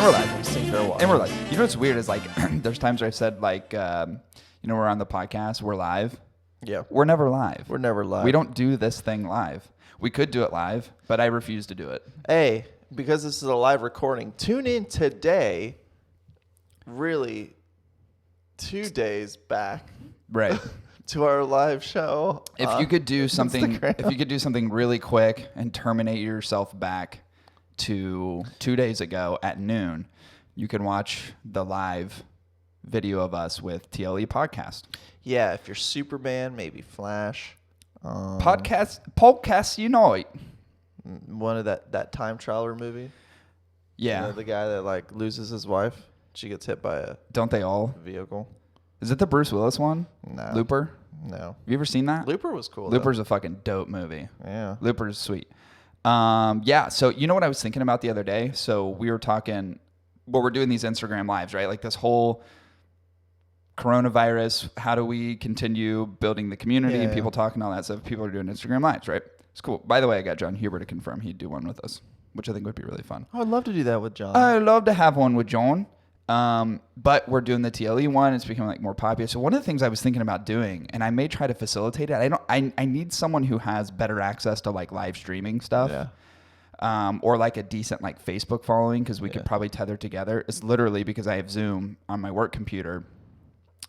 And we're live. We sing for a while. And we're live. You know what's weird is like, there's times where I've said like, we're on the podcast, we're live. Yeah. We're never live. We're never live. We don't do this thing live. We could do it live, but I refuse to do it. Hey, because this is a live recording, tune in today, really 2 days back. Right. To our live show. If you could do something, Instagram. if you could do something really quick and terminate yourself back to 2 days ago at noon, you can watch the live video of us with TLE podcast. Yeah, if you're Superman, maybe Flash. Podcast Unite. One of that time traveler movie. Yeah. You know, the guy that like loses his wife. She gets hit by a Don't they all? vehicle. Is it the Bruce Willis one? No. Looper? No. Have you ever seen that? Looper was cool. Looper's a fucking dope movie. Yeah. Looper's sweet. Yeah, so you know what I was thinking about the other day? So we were talking, we're doing these Instagram lives, right? Like this whole coronavirus, how do we continue building the community and people talking all that stuff? People are doing Instagram lives, right? It's cool. By the way, I got John Huber to confirm he'd do one with us, which I think would be really fun. Oh, I'd love to do that with John. I'd love to have one with John. But we're doing the TLE one. It's becoming like more popular. So one of the things I was thinking about doing, and I may try to facilitate it. I need someone who has better access to like live streaming stuff. Yeah. Or like a decent like Facebook following, because we could probably tether together. It's literally because I have Zoom on my work computer.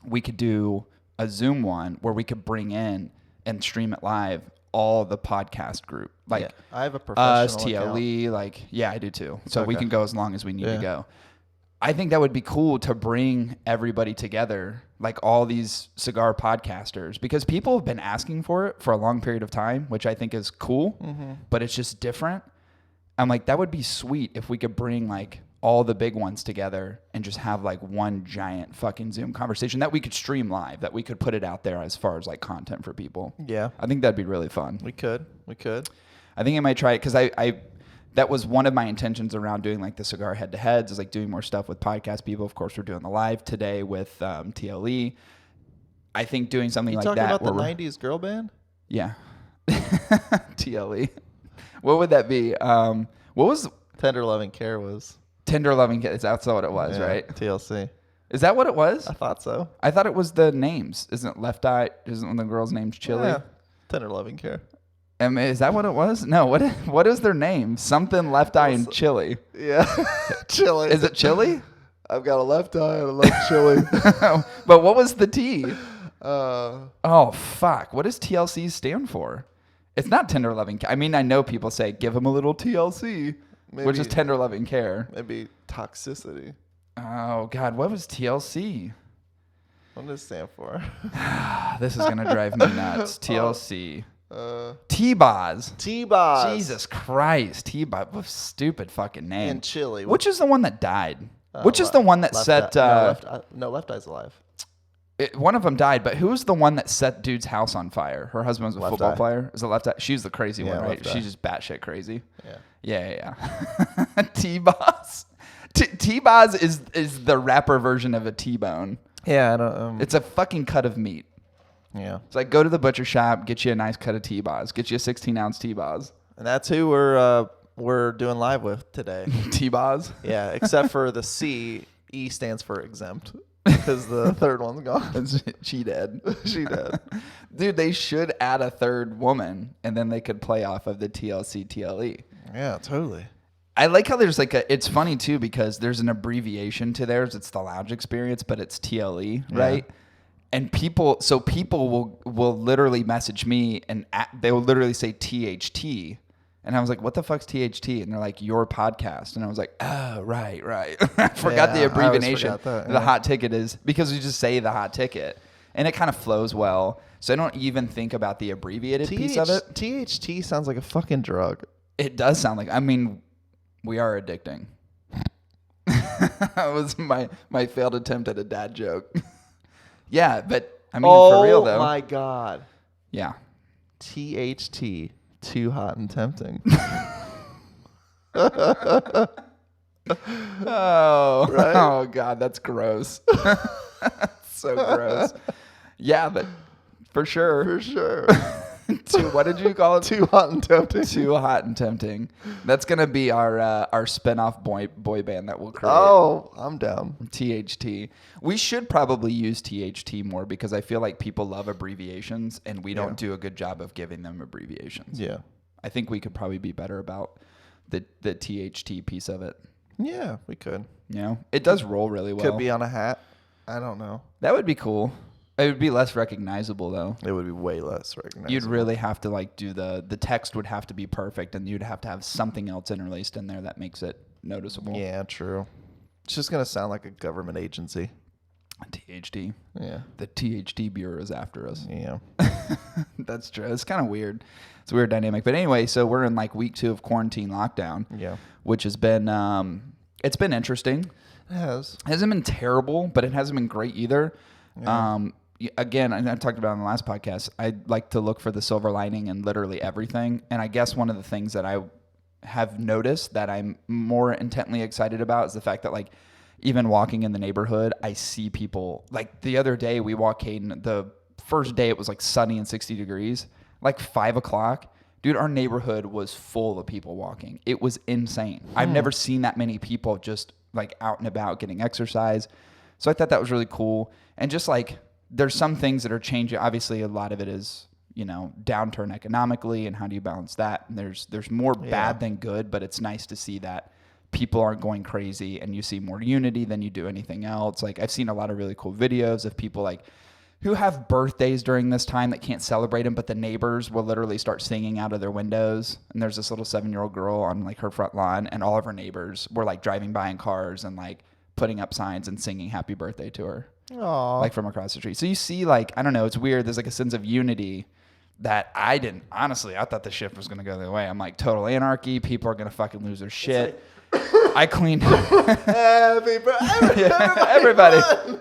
We could do a Zoom one where we could bring in and stream it live all the podcast group. Like I have a professional us, TLE, account. I do too. So we can go as long as we need to go. I think that would be cool to bring everybody together, like all these cigar podcasters, because people have been asking for it for a long period of time, which I think is cool, but it's just different. I'm like, that would be sweet if we could bring like all the big ones together and just have like one giant fucking Zoom conversation that we could stream live, that we could put it out there as far as like content for people. Yeah. I think that'd be really fun. We could. I think I might try it because I that was one of my intentions around doing like the cigar head-to-heads, is like doing more stuff with podcast people. Of course, we're doing the live today with TLE. I think doing something like that. You talking about the 90s girl band? Yeah. TLE. What would that be? What was... Tender Loving Care was. Tender Loving Care. That's what it was, right? TLC. Is that what it was? I thought so. I thought it was the names. Isn't Left Eye? Isn't one of the girls' names Chili? Yeah. Tender Loving Care. Is that what it was? No. What is their name? Something Left Eye and Chili. Yeah. Chili. Is it Chili? I've got a left eye and I love chili. But what was the T? Oh, fuck. What does TLC stand for? It's not Tender Loving Care. I mean, I know people say, give them a little TLC, which is Tender Loving Care. Maybe Toxicity. Oh, God. What was TLC? What does it stand for? This is going to drive me nuts. TLC. T-Boz. T-Boz. Jesus Christ. T-Boz. What a stupid fucking name. And Chili. Which is the one that died? Which is the one that set... Left Eye's alive. One of them died, but who was the one that set dude's house on fire? Her husband was a Left football Eye. player. Is it Left Eye? She's the crazy one, right? Left Eye. She's just batshit crazy. Yeah. Yeah. T-Boz. T-Boz is the rapper version of a T-bone. Yeah, I don't... It's a fucking cut of meat. Yeah. It's like, go to the butcher shop, get you a nice cut of T-Boz. Get you a 16-ounce T-Boz. And that's who we're doing live with today. T-Boz? Yeah, except for the C. E stands for exempt. Because the third one's gone. She dead. She dead. Dude, they should add a third woman, and then they could play off of the TLC TLE. Yeah, totally. I like how there's like it's funny too, because there's an abbreviation to theirs. It's the lounge experience, but it's TLE, right? And people will literally message me and they will literally say THT. And I was like, what the fuck's THT? And they're like, your podcast. And I was like, oh, right. I forgot the abbreviation. The hot ticket is, because we just say the hot ticket. And it kind of flows well. So I don't even think about the abbreviated piece of it. THT sounds like a fucking drug. It does sound like, I mean, we are addicting. That was my failed attempt at a dad joke. Yeah, but I mean, for real though. Oh my God. Yeah. THT. Too hot and tempting. Oh, God, that's gross. So gross. Yeah, but for sure. What did you call it? Too hot and tempting. Too hot and tempting. That's gonna be our spin-off boy band that we'll create. Oh, I'm down. THT. We should probably use THT more because I feel like people love abbreviations and we don't do a good job of giving them abbreviations. Yeah. I think we could probably be better about the THT piece of it. Yeah, we could. You know, it does roll really well. Could be on a hat. I don't know. That would be cool. It would be less recognizable though. It would be way less recognizable. You'd really have to like do the text would have to be perfect and you'd have to have something else interlaced in there that makes it noticeable. Yeah, true. It's just going to sound like a government agency. THT. Yeah. The THT Bureau is after us. Yeah. That's true. It's kind of weird. It's a weird dynamic. But anyway, so we're in like week 2 of quarantine lockdown. Yeah. Which has been, it's been interesting. It has. It hasn't been terrible, but it hasn't been great either. Yeah. Again, I talked about on the last podcast, I like to look for the silver lining in literally everything. And I guess one of the things that I have noticed that I'm more intently excited about is the fact that like even walking in the neighborhood, I see people like the other day we walked Caden, the first day it was like sunny and 60 degrees, like 5 o'clock. Dude, our neighborhood was full of people walking. It was insane. I've never seen that many people just like out and about getting exercise. So I thought that was really cool. And just like, there's some things that are changing. Obviously, a lot of it is, you know, downturn economically and how do you balance that? And there's more bad than good, but it's nice to see that people aren't going crazy and you see more unity than you do anything else. Like I've seen a lot of really cool videos of people like who have birthdays during this time that can't celebrate them, but the neighbors will literally start singing out of their windows. And there's this little 7-year-old girl on like her front lawn and all of her neighbors were like driving by in cars and like putting up signs and singing happy birthday to her. Aww. Like from across the street. So you see like, I don't know, it's weird. There's like a sense of unity that I didn't, honestly, I thought the shift was going to go the other way. I'm like total anarchy. People are going to fucking lose their shit. I cleaned. Happy birthday.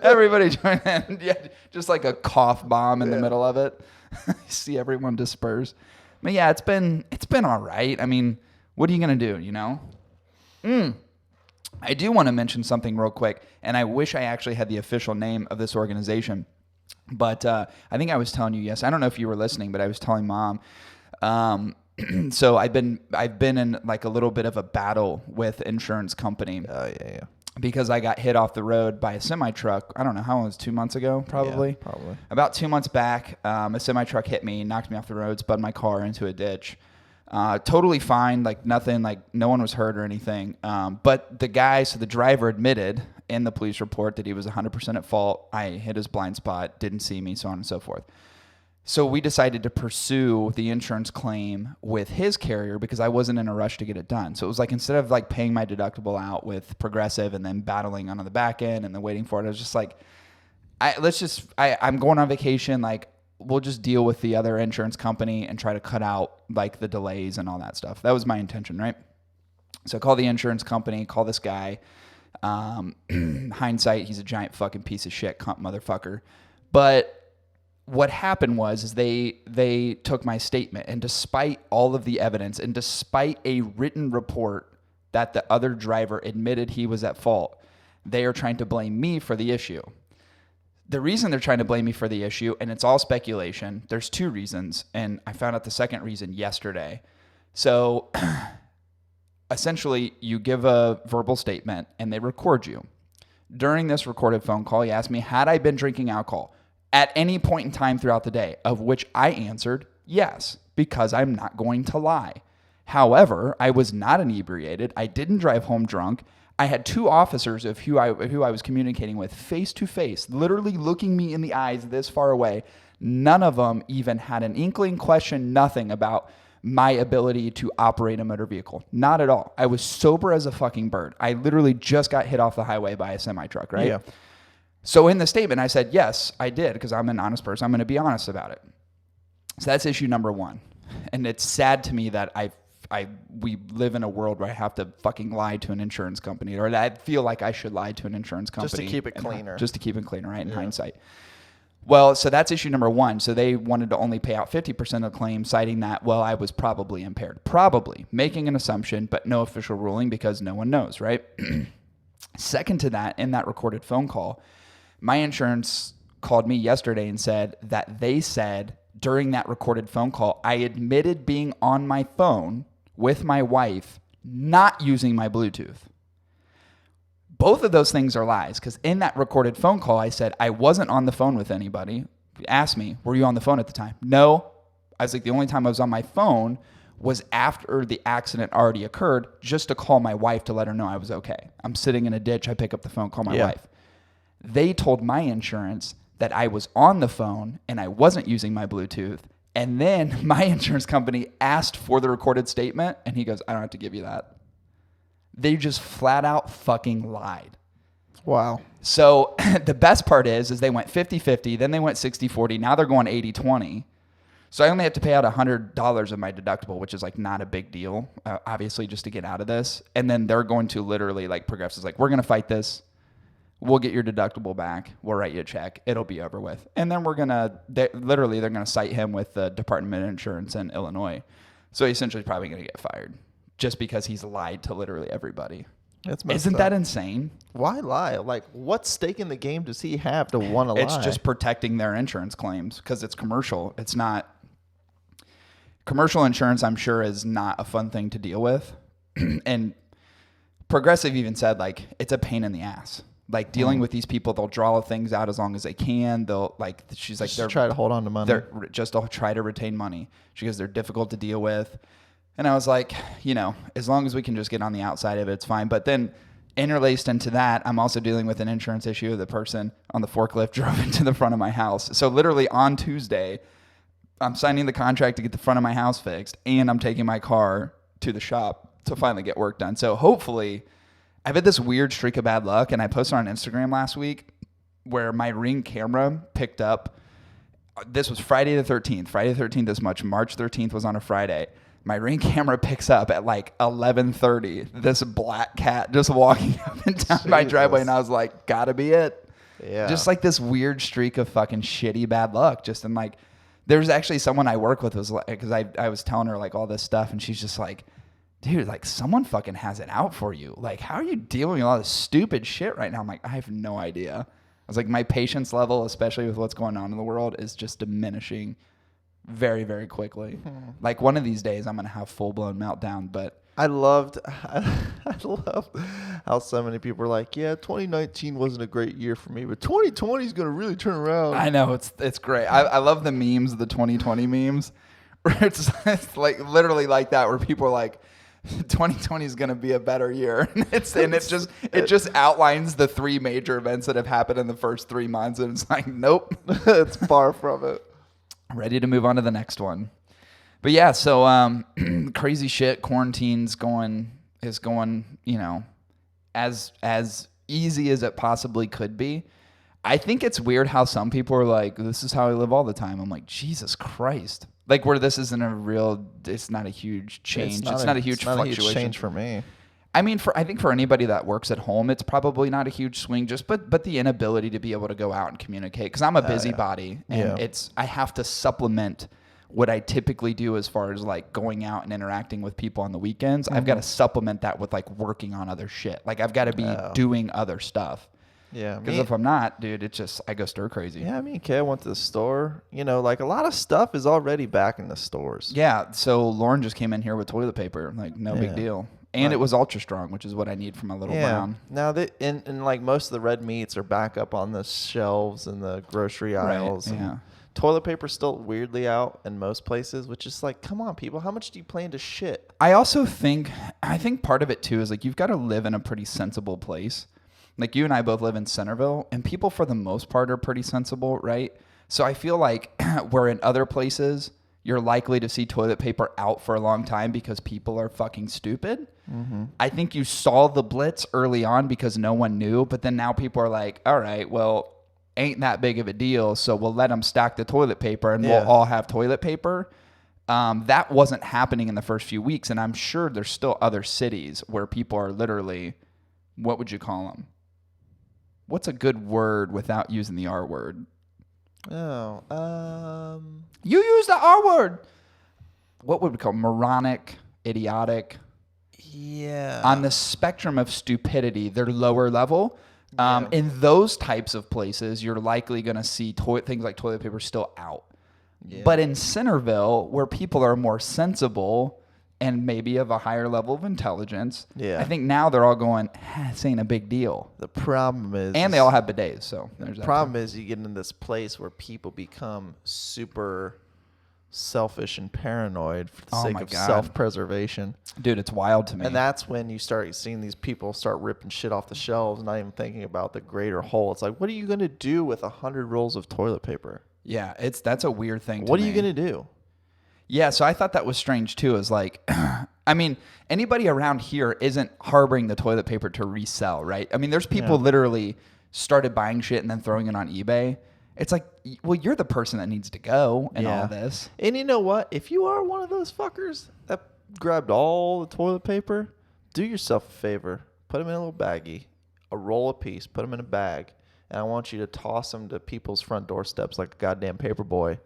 Everybody join in. Yeah, just like a cough bomb in the middle of it. You see everyone disperse. But yeah, it's been all right. I mean, what are you going to do, you know? I do want to mention something real quick, and I wish I actually had the official name of this organization. But I think I was telling you, yes, I don't know if you were listening, but I was telling Mom. So I've been in like a little bit of a battle with insurance company. Oh, yeah. Because I got hit off the road by a semi-truck. I don't know how long it was, 2 months ago, probably. Yeah, probably. About 2 months back, a semi-truck hit me, knocked me off the road, spun my car into a ditch. Totally fine, like nothing, like no one was hurt or anything. But the driver admitted in the police report that he was 100% at fault. I hit his blind spot, didn't see me, so on and so forth. So we decided to pursue the insurance claim with his carrier because I wasn't in a rush to get it done. So it was like instead of like paying my deductible out with Progressive and then battling on the back end and then waiting for it, I was just like, I'm going on vacation. Like we'll just deal with the other insurance company and try to cut out like the delays and all that stuff. That was my intention, right? So I call the insurance company, call this guy. Hindsight, he's a giant fucking piece of shit, cunt motherfucker. But what happened was they took my statement, and despite all of the evidence and despite a written report that the other driver admitted he was at fault, they are trying to blame me for the issue. The reason they're trying to blame me for the issue, and it's all speculation, there's 2 reasons, and I found out the second reason yesterday. So essentially, you give a verbal statement, and they record you. During this recorded phone call, he asked me, had I been drinking alcohol at any point in time throughout the day, of which I answered yes, because I'm not going to lie. However, I was not inebriated. I didn't drive home drunk. I had 2 officers of who I was communicating with face to face, literally looking me in the eyes this far away. None of them even had an inkling, question, nothing about my ability to operate a motor vehicle. Not at all. I was sober as a fucking bird. I literally just got hit off the highway by a semi-truck, right? Yeah. So in the statement, I said, yes, I did, because I'm an honest person. I'm going to be honest about it. So that's issue number 1. And it's sad to me that we live in a world where I have to fucking lie to an insurance company, or that I feel like I should lie to an insurance company. Just to keep it cleaner. Just to keep it cleaner, right, in hindsight. Well, so that's issue number 1. So they wanted to only pay out 50% of the claim, citing that, well, I was probably impaired. Probably. Making an assumption, but no official ruling because no one knows, right? Second to that, in that recorded phone call, my insurance called me yesterday and said that they said during that recorded phone call, I admitted being on my phone with my wife, not using my Bluetooth. Both of those things are lies, because in that recorded phone call, I said I wasn't on the phone with anybody. He asked me, were you on the phone at the time? No. I was like, the only time I was on my phone was after the accident already occurred, just to call my wife to let her know I was okay. I'm sitting in a ditch. I pick up the phone, call my wife. They told my insurance that I was on the phone and I wasn't using my Bluetooth. And then my insurance company asked for the recorded statement, and he goes, I don't have to give you that. They just flat out fucking lied. Wow. So the best part is they went 50-50, then they went 60-40, now they're going 80-20. So I only have to pay out $100 of my deductible, which is like not a big deal, obviously, just to get out of this. And then they're going to literally, like, Progressive's like, we're going to fight this. We'll get your deductible back. We'll write you a check. It'll be over with. And then they're going to cite him with the Department of Insurance in Illinois. So he's essentially probably going to get fired just because he's lied to literally everybody. Isn't that insane? Why lie? Like, what stake in the game does he have to want to lie? It's just protecting their insurance claims because it's commercial. It's not. Commercial insurance, I'm sure, is not a fun thing to deal with. And Progressive even said, like, it's a pain in the ass. Like, dealing with these people, they'll draw things out as long as they can. They'll, like, she's like, they're try to hold on to money. They're just to try to retain money. She goes, they're difficult to deal with. And I was like, you know, as long as we can just get on the outside of it, it's fine. But then interlaced into that, I'm also dealing with an insurance issue. The person on the forklift drove into the front of my house. So literally on Tuesday, I'm signing the contract to get the front of my house fixed, and I'm taking my car to the shop to finally get work done. So hopefully, I've had this weird streak of bad luck, and I posted on Instagram last week where my Ring camera picked up. This was Friday the 13th. Friday the 13th is March 13th was on a Friday. My Ring camera picks up at like 11:30. This black cat just walking up and down my driveway, and I was like, gotta be it. Yeah. Just like this weird streak of fucking shitty bad luck. Just in like, there's actually someone I work with was like, because I was telling her like all this stuff, and she's just like, dude, like someone fucking has it out for you. Like, how are you dealing with all this stupid shit right now? I'm like, I have no idea. I was like, my patience level, especially with what's going on in the world, is just diminishing very, very quickly. Like, one of these days I'm going to have full-blown meltdown, but I love how so many people are like, yeah, 2019 wasn't a great year for me, but 2020 is going to really turn around. I know, it's great. I love the memes, the 2020 memes. It's like literally like that, where people are like, 2020 is going to be a better year. It just outlines the three major events that have happened in the first 3 months, and it's like, nope. It's far from it. Ready to move on to the next one. But yeah, so crazy shit. Quarantine's going, you know, as easy as it possibly could be. I think it's weird how some people are like, this is how I live all the time. I'm like, Jesus Christ. Like, where this isn't it's not a huge change. It's not a huge fluctuation. Huge change for me. I mean, I think for anybody that works at home, it's probably not a huge swing. But the inability to be able to go out and communicate, because I'm a busybody, and I have to supplement what I typically do as far as like going out and interacting with people on the weekends. I've got to supplement that with like working on other shit. Like, I've got to be doing other stuff. Yeah, because if I'm not, dude, it's just, I go stir crazy. Yeah, me and Kay went to the store. You know, like a lot of stuff is already back in the stores. Yeah, so Lauren just came in here with toilet paper. Like, no big deal. And it was ultra strong, which is what I need for my little brown. Now, and like most of the red meats are back up on the shelves in the grocery aisles. Right, yeah. Toilet paper's still weirdly out in most places, which is like, come on, people. How much do you plan to shit? I think part of it, too, is like you've got to live in a pretty sensible place. Like, you and I both live in Centerville, and people for the most part are pretty sensible, right? So I feel like where in other places you're likely to see toilet paper out for a long time because people are fucking stupid. Mm-hmm. I think you saw the blitz early on because no one knew, but then now people are like, all right, well, ain't that big of a deal, so we'll let them stack the toilet paper and we'll all have toilet paper. That wasn't happening in the first few weeks, and I'm sure there's still other cities where people are literally, what would you call them? What's a good word without using the R word? You use the R word. What would we call moronic, idiotic? Yeah. On the spectrum of stupidity, they're lower level. In those types of places, you're likely going to see things like toilet paper still out. Yeah. But in Centerville, where people are more sensible and maybe of a higher level of intelligence, I think now they're all going, this ain't a big deal. The problem is... And they all have bidets, so there's The that problem too. is you get in this place where people become super selfish and paranoid for the sake of self-preservation. Dude, it's wild to me. And that's when you start seeing these people start ripping shit off the shelves, not even thinking about the greater whole. It's like, what are you going to do with 100 rolls of toilet paper? Yeah, that's a weird thing to What me. are you going to do? Yeah, so I thought that was strange too. Is like, I mean, anybody around here isn't harboring the toilet paper to resell, right? I mean, there's people literally started buying shit and then throwing it on eBay. It's like, well, you're the person that needs to go in all this. And you know what? If you are one of those fuckers that grabbed all the toilet paper, do yourself a favor. Put them in a little baggie, a roll apiece, put them in a bag, and I want you to toss them to people's front doorsteps like a goddamn paper boy.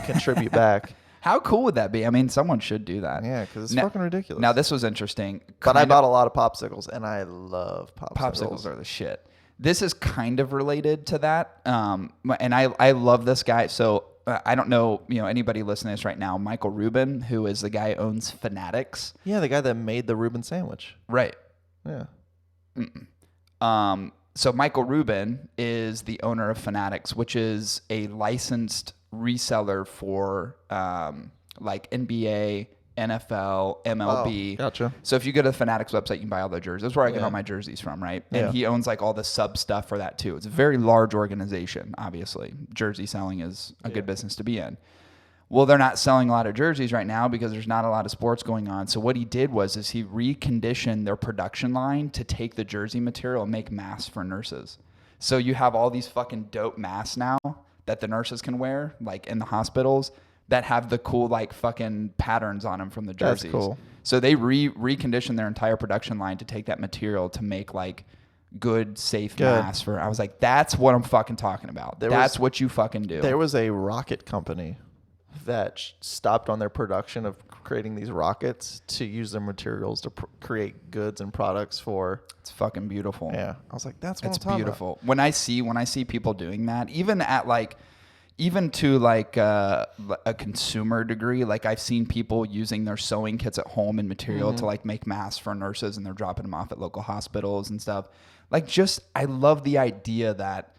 Contribute back. How cool would that be? I mean, someone should do that. Yeah, because it's fucking ridiculous. Now, this was interesting. But I bought a lot of popsicles, and I love popsicles. Popsicles are the shit. This is kind of related to that. And I love this guy. So I don't know, anybody listening to this right now, Michael Rubin, who is the guy who owns Fanatics. Yeah, the guy that made the Reuben sandwich. Right. Yeah. So Michael Rubin is the owner of Fanatics, which is a licensed reseller for like NBA, NFL, MLB. Oh, gotcha. So if you go to the Fanatics website, you can buy all their jerseys. That's where I get all my jerseys from, right? And he owns like all the sub stuff for that too. It's a very large organization, obviously. Jersey selling is a good business to be in. Well, they're not selling a lot of jerseys right now because there's not a lot of sports going on. So what he did was he reconditioned their production line to take the jersey material and make masks for nurses. So you have all these fucking dope masks now that the nurses can wear, like in the hospitals, that have the cool like fucking patterns on them from the jerseys. That's cool. So they reconditioned their entire production line to take that material to make like good, safe masks for. I was like, that's what I'm fucking talking about. That's what you fucking do. There was a rocket company that stopped on their production of creating these rockets to use their materials to create goods and products for. It's fucking beautiful. Yeah, I was like, that's what it's I'm talking beautiful. about. When I see people doing that, even to like a consumer degree, like I've seen people using their sewing kits at home and material to like make masks for nurses, and they're dropping them off at local hospitals and stuff. Like, I love the idea that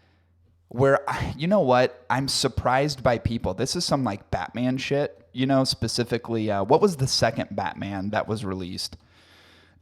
you know what? I'm surprised by people. This is some like Batman shit, specifically, what was the second Batman that was released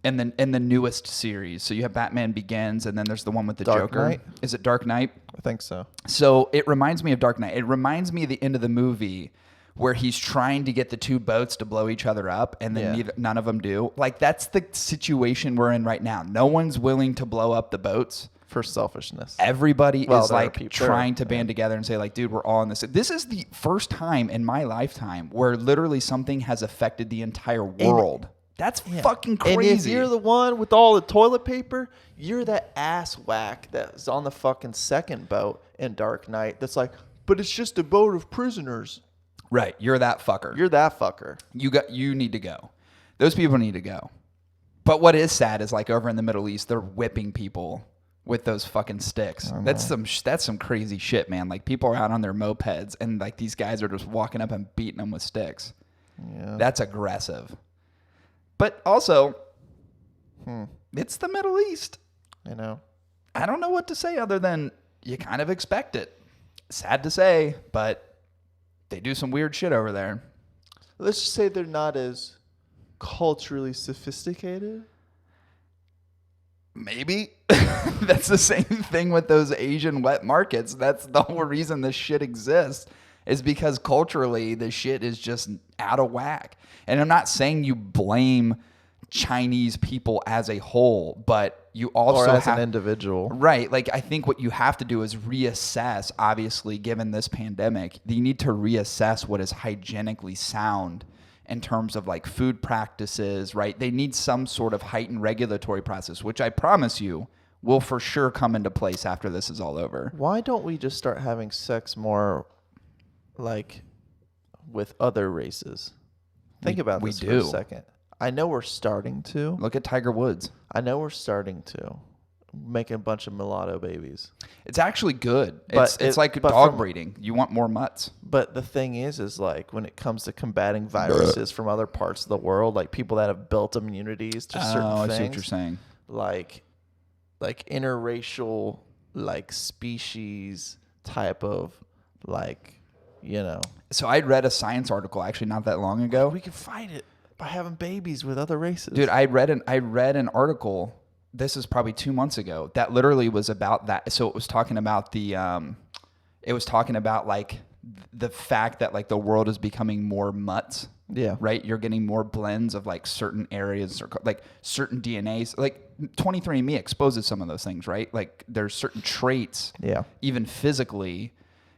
in the newest series? So you have Batman Begins, and then there's the one with the Joker. Knight? Is it Dark Knight? I think so. So it reminds me of Dark Knight. It reminds me of the end of the movie where he's trying to get the two boats to blow each other up, and then none of them do. Like, that's the situation we're in right now. No one's willing to blow up the boats. For selfishness. Everybody is like trying to band together and say like, dude, we're all in this. This is the first time in my lifetime where literally something has affected the entire world. That's fucking crazy. And if you're the one with all the toilet paper, you're that ass whack that's on the fucking second boat in Dark Knight that's like, but it's just a boat of prisoners. Right. You're that fucker. You're that fucker. You need to go. Those people need to go. But what is sad is like over in the Middle East, they're whipping people with those fucking sticks. That's some crazy shit, man. Like, people are out on their mopeds and like these guys are just walking up and beating them with sticks. Yeah. That's aggressive. But also, it's the Middle East. I know. I don't know what to say other than you kind of expect it. Sad to say, but they do some weird shit over there. Let's just say they're not as culturally sophisticated. Maybe. That's the same thing with those Asian wet markets. That's the whole reason this shit exists, is because culturally the shit is just out of whack. And I'm not saying you blame Chinese people as a whole, but you also or as an individual. Right. Like, I think what you have to do is reassess, obviously, given this pandemic, you need to reassess what is hygienically sound in terms of like food practices, right? They need some sort of heightened regulatory process, which I promise you will for sure come into place after this is all over. Why don't we just start having sex more like with other races? Think about this for a second. I know we're starting to. Look at Tiger Woods. I know we're starting to. making a bunch of mulatto babies. It's actually good. But it's like dog breeding. You want more mutts. But the thing is like when it comes to combating viruses from other parts of the world, like people that have built immunities to certain things. I see what you're saying. Like interracial, like species type of, like, you know. So I'd read a science article actually not that long ago. We can fight it by having babies with other races. Dude, I read an article. This is probably 2 months ago. That literally was about that. So it was talking about like the fact that like the world is becoming more mutts. Yeah. Right. You're getting more blends of like certain areas or like certain DNAs. Like 23andMe exposes some of those things, right? Like there's certain traits, even physically,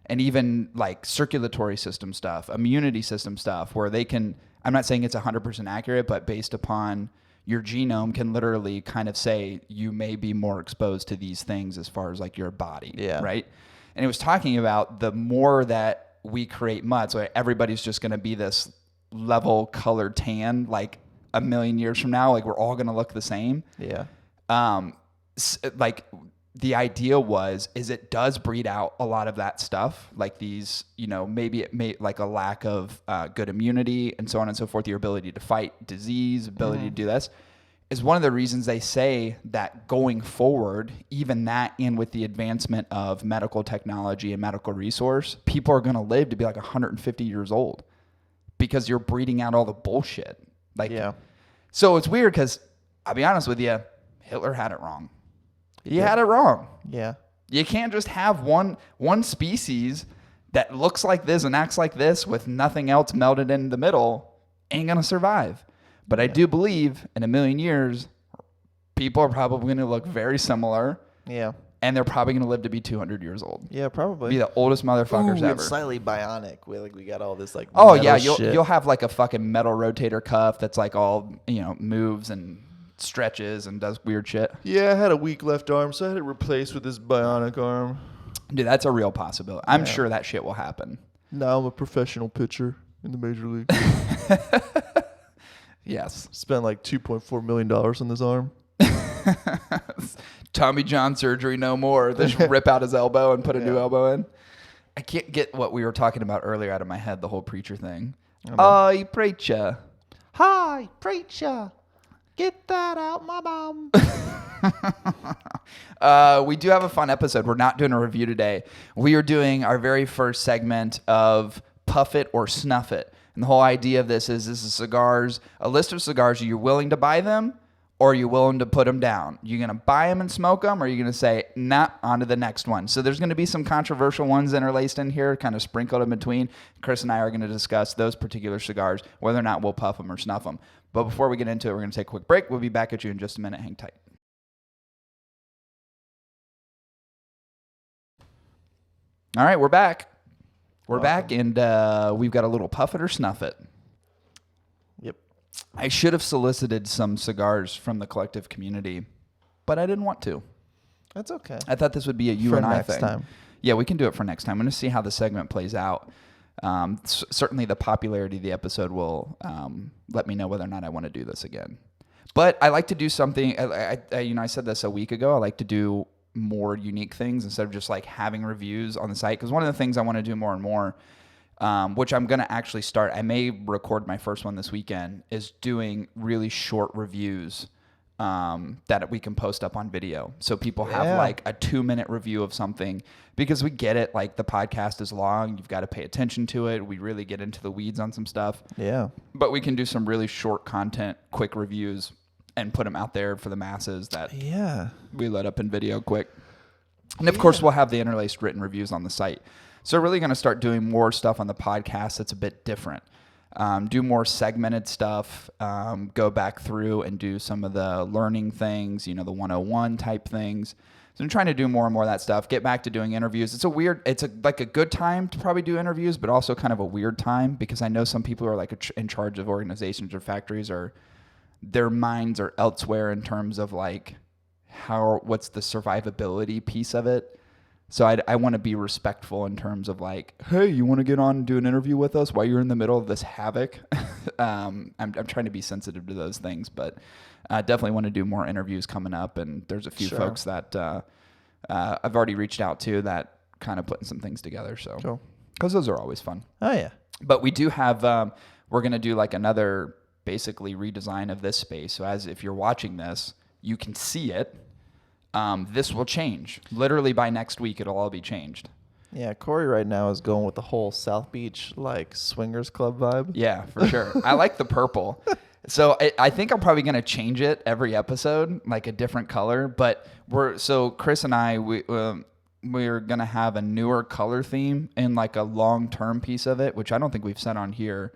and even like circulatory system stuff, immunity system stuff, where they can. I'm not saying it's 100% accurate, but based upon your genome can literally kind of say you may be more exposed to these things as far as like your body. Yeah. Right. And it was talking about the more that we create mutts, so everybody's just going to be this level colored tan, like a million years from now, like we're all going to look the same. Yeah. Like the idea is it does breed out a lot of that stuff, like these, you know, maybe it may like a lack of good immunity and so on and so forth, your ability to fight disease, ability to do this is one of the reasons they say that going forward, even that and with the advancement of medical technology and medical resource, people are going to live to be like 150 years old because you're breeding out all the bullshit. Like, so it's weird because I'll be honest with you, Hitler had it wrong. He had it wrong. Yeah. You can't just have one species that looks like this and acts like this with nothing else melded in the middle. Ain't going to survive. But I do believe in a million years, people are probably going to look very similar. Yeah. And they're probably going to live to be 200 years old. Yeah, probably. Be the oldest motherfuckers ever. Slightly bionic. We got all this like. Oh yeah, you'll have like a fucking metal rotator cuff that's like all, you know, moves and stretches and does weird shit. Yeah, I had a weak left arm, so I had it replaced with this bionic arm. Dude, that's a real possibility. I'm sure that shit will happen. Now I'm a professional pitcher in the major league. Yes. Spent like $2.4 million on this arm. Tommy John surgery no more. They should rip out his elbow and put a new elbow in. I can't get what we were talking about earlier out of my head, the whole preacher thing. Hi, preacher. Hi, preacher. Get that out my bum. We do have a fun episode. We're not doing a review today. We are doing our very first segment of Puff It or Snuff It. And the whole idea of this is cigars, a list of cigars. Are you willing to buy them or are you willing to put them down? You're going to buy them and smoke them or are you going to say, nah, on to the next one? So there's going to be some controversial ones interlaced in here, kind of sprinkled in between. Chris and I are going to discuss those particular cigars, whether or not we'll puff them or snuff them. But before we get into it, we're going to take a quick break. We'll be back at you in just a minute. Hang tight. All right, we're back. We're back, and we've got a little puff it or snuff it. Yep. I should have solicited some cigars from the collective community, but I didn't want to. That's okay. I thought this would be a you and I thing. For next time. Yeah, we can do it for next time. I'm going to see how the segment plays out. Certainly the popularity of the episode will let me know whether or not I want to do this again. But I like to do something, I said this a week ago, I like to do more unique things instead of just like having reviews on the site. Because one of the things I want to do more and more, which I'm going to actually start, I may record my first one this weekend, is doing really short reviews that we can post up on video. So people have like a 2-minute review of something, because we get it. Like the podcast is long. You've got to pay attention to it. We really get into the weeds on some stuff. Yeah. But we can do some really short content, quick reviews, and put them out there for the masses that we let up in video quick. And of course, we'll have the interlaced written reviews on the site. So we're really going to start doing more stuff on the podcast that's a bit different. Do more segmented stuff, go back through and do some of the learning things, the 101 type things. So I'm trying to do more and more of that stuff, get back to doing interviews. It's like a good time to probably do interviews, but also kind of a weird time, because I know some people who are like in charge of organizations or factories, or their minds are elsewhere in terms of like what's the survivability piece of it. So I want to be respectful in terms of like, hey, you want to get on and do an interview with us while you're in the middle of this havoc? I'm trying to be sensitive to those things, but definitely want to do more interviews coming up. And there's a few folks that I've already reached out to that kind of putting some things together. So, because those are always fun. Oh yeah. But we do have, we're going to do like another basically redesign of this space. So as if you're watching this, you can see it. This will change. Literally by next week, it'll all be changed. Yeah, Cory right now is going with the whole South Beach like swingers club vibe. Yeah, for sure. I like the purple. So I think I'm probably going to change it every episode, like a different color. But Chris and I, we're going to have a newer color theme and like a long-term piece of it, which I don't think we've said on here,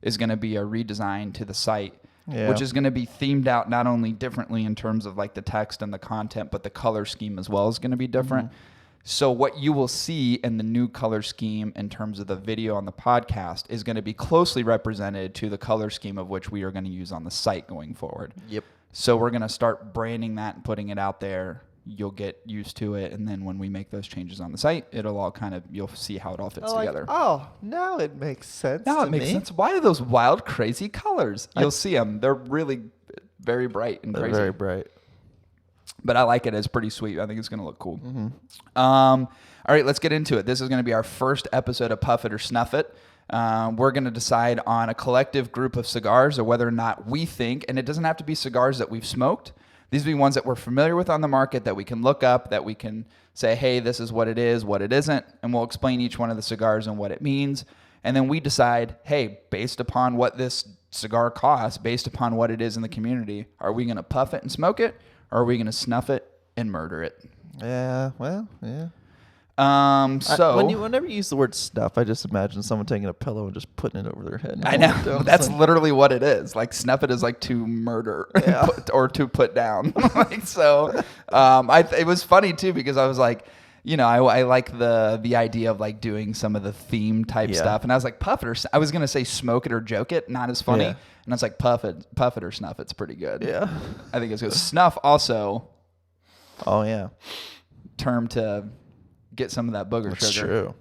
is going to be a redesign to the site, which is going to be themed out not only differently in terms of like the text and the content, but the color scheme as well is going to be different. Mm-hmm. So what you will see in the new color scheme in terms of the video on the podcast is going to be closely represented to the color scheme of which we are going to use on the site going forward. Yep. So we're going to start branding that and putting it out there. You'll get used to it. And then when we make those changes on the site, it'll all kind of, you'll see how it all fits together. Oh, now it makes sense. Now it makes sense. Why are those wild, crazy colors? You'll see them. They're really very bright and crazy. Very bright. But I like it. It's pretty sweet. I think it's going to look cool. Mm-hmm. All right, let's get into it. This is going to be our first episode of Puff It or Snuff It. We're going to decide on a collective group of cigars or whether or not we think, and it doesn't have to be cigars that we've smoked. These will be ones that we're familiar with on the market that we can look up, that we can say, hey, this is what it is, what it isn't, and we'll explain each one of the cigars and what it means. And then we decide, hey, based upon what this cigar costs, based upon what it is in the community, are we going to puff it and smoke it? Or are we going to snuff it and murder it? Yeah, well, yeah. Whenever you use the word snuff, I just imagine someone taking a pillow and just putting it over their head. I know. That's literally what it is. Like snuff it is like to murder or to put down. It was funny too because I was like, I like the idea of like doing some of the theme type stuff. And I was like, puff it or I was going to say smoke it or joke it. Not as funny. Yeah. And I was like, puff it or snuff. It's pretty good. Yeah. I think it's good. Snuff also. Oh yeah. Term to get some of that booger That's sugar. True.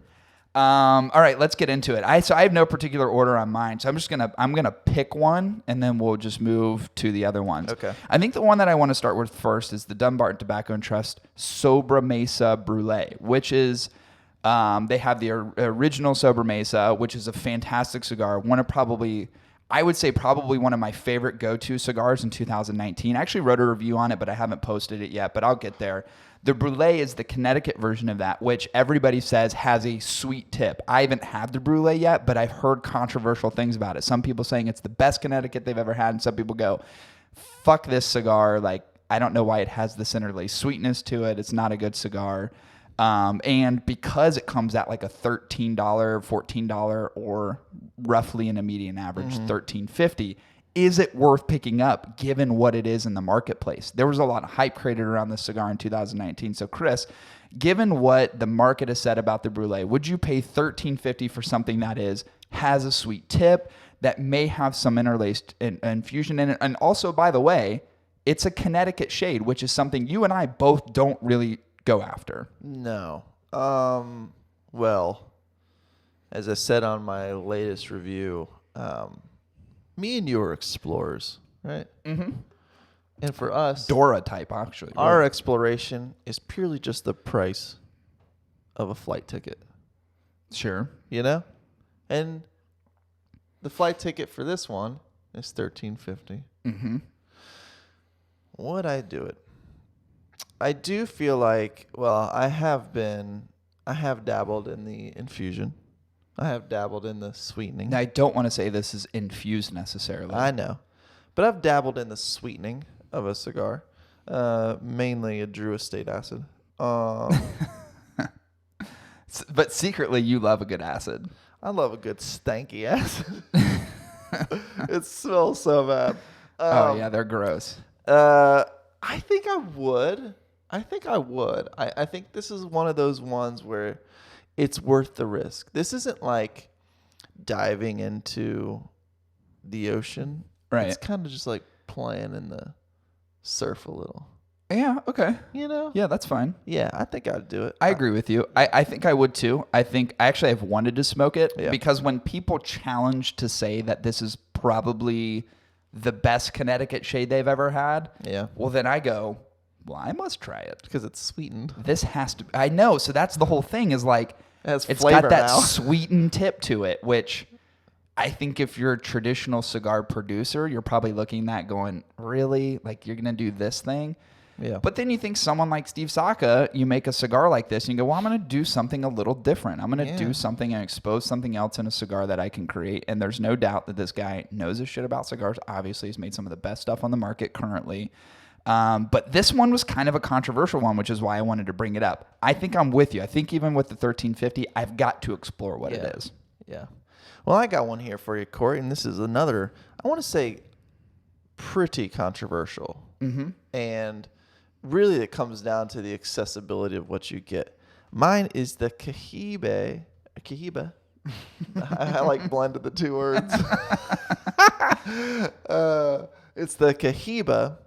All right, let's get into it. I have no particular order on mine. So I'm gonna pick one and then we'll just move to the other ones. Okay. I think the one that I want to start with first is the Dunbarton Tobacco and Trust Sobra Mesa Brulee, which is they have the original Sobra Mesa, which is a fantastic cigar. I would say probably one of my favorite go-to cigars in 2019. I actually wrote a review on it, but I haven't posted it yet, but I'll get there. The Brulee is the Connecticut version of that, which everybody says has a sweet tip. I haven't had the Brulee yet, but I've heard controversial things about it. Some people saying it's the best Connecticut they've ever had, and some people go, fuck this cigar. Like, I don't know why it has this interlaced sweetness to it. It's not a good cigar. And because it comes at like a $13, $14, or roughly in a median average $13.50, is it worth picking up given what it is in the marketplace? There was a lot of hype created around this cigar in 2019. So Chris, given what the market has said about the Brulee, would you pay $13.50 for something that has a sweet tip, that may have some interlaced infusion in it? And also, by the way, it's a Connecticut shade, which is something you and I both don't really go after. No. Well, as I said on my latest review, me and you are explorers, right? Mm-hmm. And for us, Dora type, actually. Our exploration is purely just the price of a flight ticket. Sure. And the flight ticket for this one is $13.50. Mm-hmm. Would I do it? I do feel like, I have dabbled in the infusion. I have dabbled in the sweetening. Now, I don't want to say this is infused necessarily. I know. But I've dabbled in the sweetening of a cigar, mainly a Drew Estate acid. But secretly, you love a good acid. I love a good stanky acid. It smells so bad. Yeah, they're gross. I think I would. I think this is one of those ones where it's worth the risk. This isn't like diving into the ocean. Right. It's kind of just like playing in the surf a little. Yeah, okay. Yeah, that's fine. Yeah, I think I'd do it. I agree with you. I think I would too. I think I actually have wanted to smoke it because when people challenge to say that this is probably the best Connecticut shade they've ever had. Yeah. Well, then I go, well, I must try it. Because it's sweetened. This has to, I know. So that's the whole thing is like, It has it's flavor got that now. sweetened tip to it, which I think if you're a traditional cigar producer, you're probably looking at going, really? Like, you're going to do this thing? Yeah. But then you think someone like Steve Saka, you make a cigar like this and you go, well, I'm going to do something a little different. I'm going to do something and expose something else in a cigar that I can create. And there's no doubt that this guy knows his shit about cigars. Obviously, he's made some of the best stuff on the market currently. But this one was kind of a controversial one, which is why I wanted to bring it up. I think I'm with you. I think even with the 1350, I've got to explore what it is. Yeah. Well, I got one here for you, Cory, and this is another, I want to say, pretty controversial. Mm-hmm. And really it comes down to the accessibility of what you get. Mine is the Cohiba. I like blended the two words. It's the Cohiba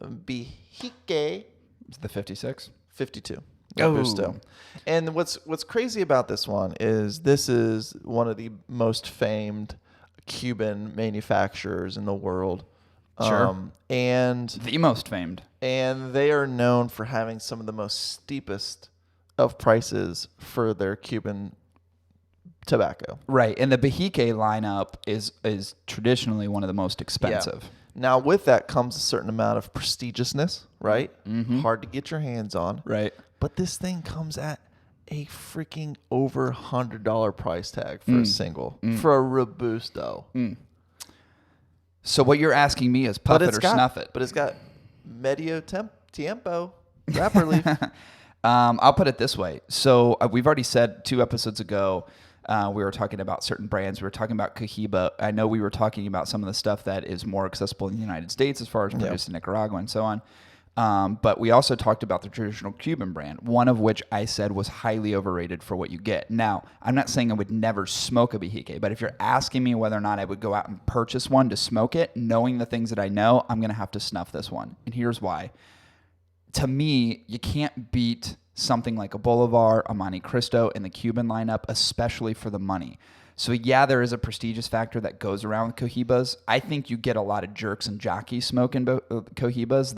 Behike. It's the 56. 52. Oh. Robusto. And what's crazy about this one is this is one of the most famed Cuban manufacturers in the world. Sure. And The most famed. And they are known for having some of the most steepest of prices for their Cuban tobacco. Right. And the Behike lineup is traditionally one of the most expensive. Yeah. Now, with that comes a certain amount of prestigiousness, right? Mm-hmm. Hard to get your hands on. Right. But this thing comes at a freaking over $100 price tag for a single. For a Robusto. So what you're asking me is puff it or snuff it. But it's got medio tiempo wrapper leaf. I'll put it this way. So we've already said 2 episodes ago, we were talking about certain brands. We were talking about Cohiba. I know we were talking about some of the stuff that is more accessible in the United States as far as produced in Nicaragua and so on. But we also talked about the traditional Cuban brand, one of which I said was highly overrated for what you get. Now, I'm not saying I would never smoke a Behike, but if you're asking me whether or not I would go out and purchase one to smoke it, knowing the things that I know, I'm going to have to snuff this one. And here's why. To me, you can't beat something like a Bolivar, a Monte Cristo in the Cuban lineup, especially for the money. So yeah, there is a prestigious factor that goes around with Cohibas. I think you get a lot of jerks and jockeys smoking Cohibas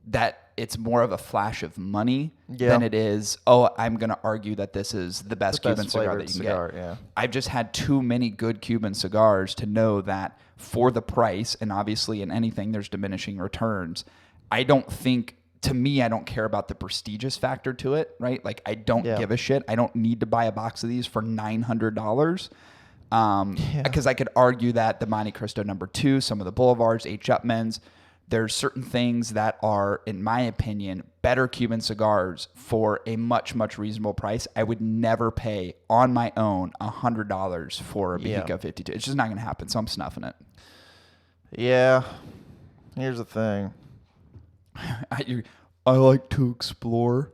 that it's more of a flash of money than it is, I'm going to argue that this is the best Cuban cigar that you can get. Yeah. I've just had too many good Cuban cigars to know that for the price, and obviously in anything there's diminishing returns, I don't care about the prestigious factor to it, right? Like, I don't give a shit. I don't need to buy a box of these for $900. Because I could argue that the Monte Cristo number 2, some of the Boulevards, H. Upmans, there's certain things that are, in my opinion, better Cuban cigars for a much, much reasonable price. I would never pay on my own $100 for a Behike 52. It's just not going to happen, so I'm snuffing it. Yeah. Here's the thing. I like to explore.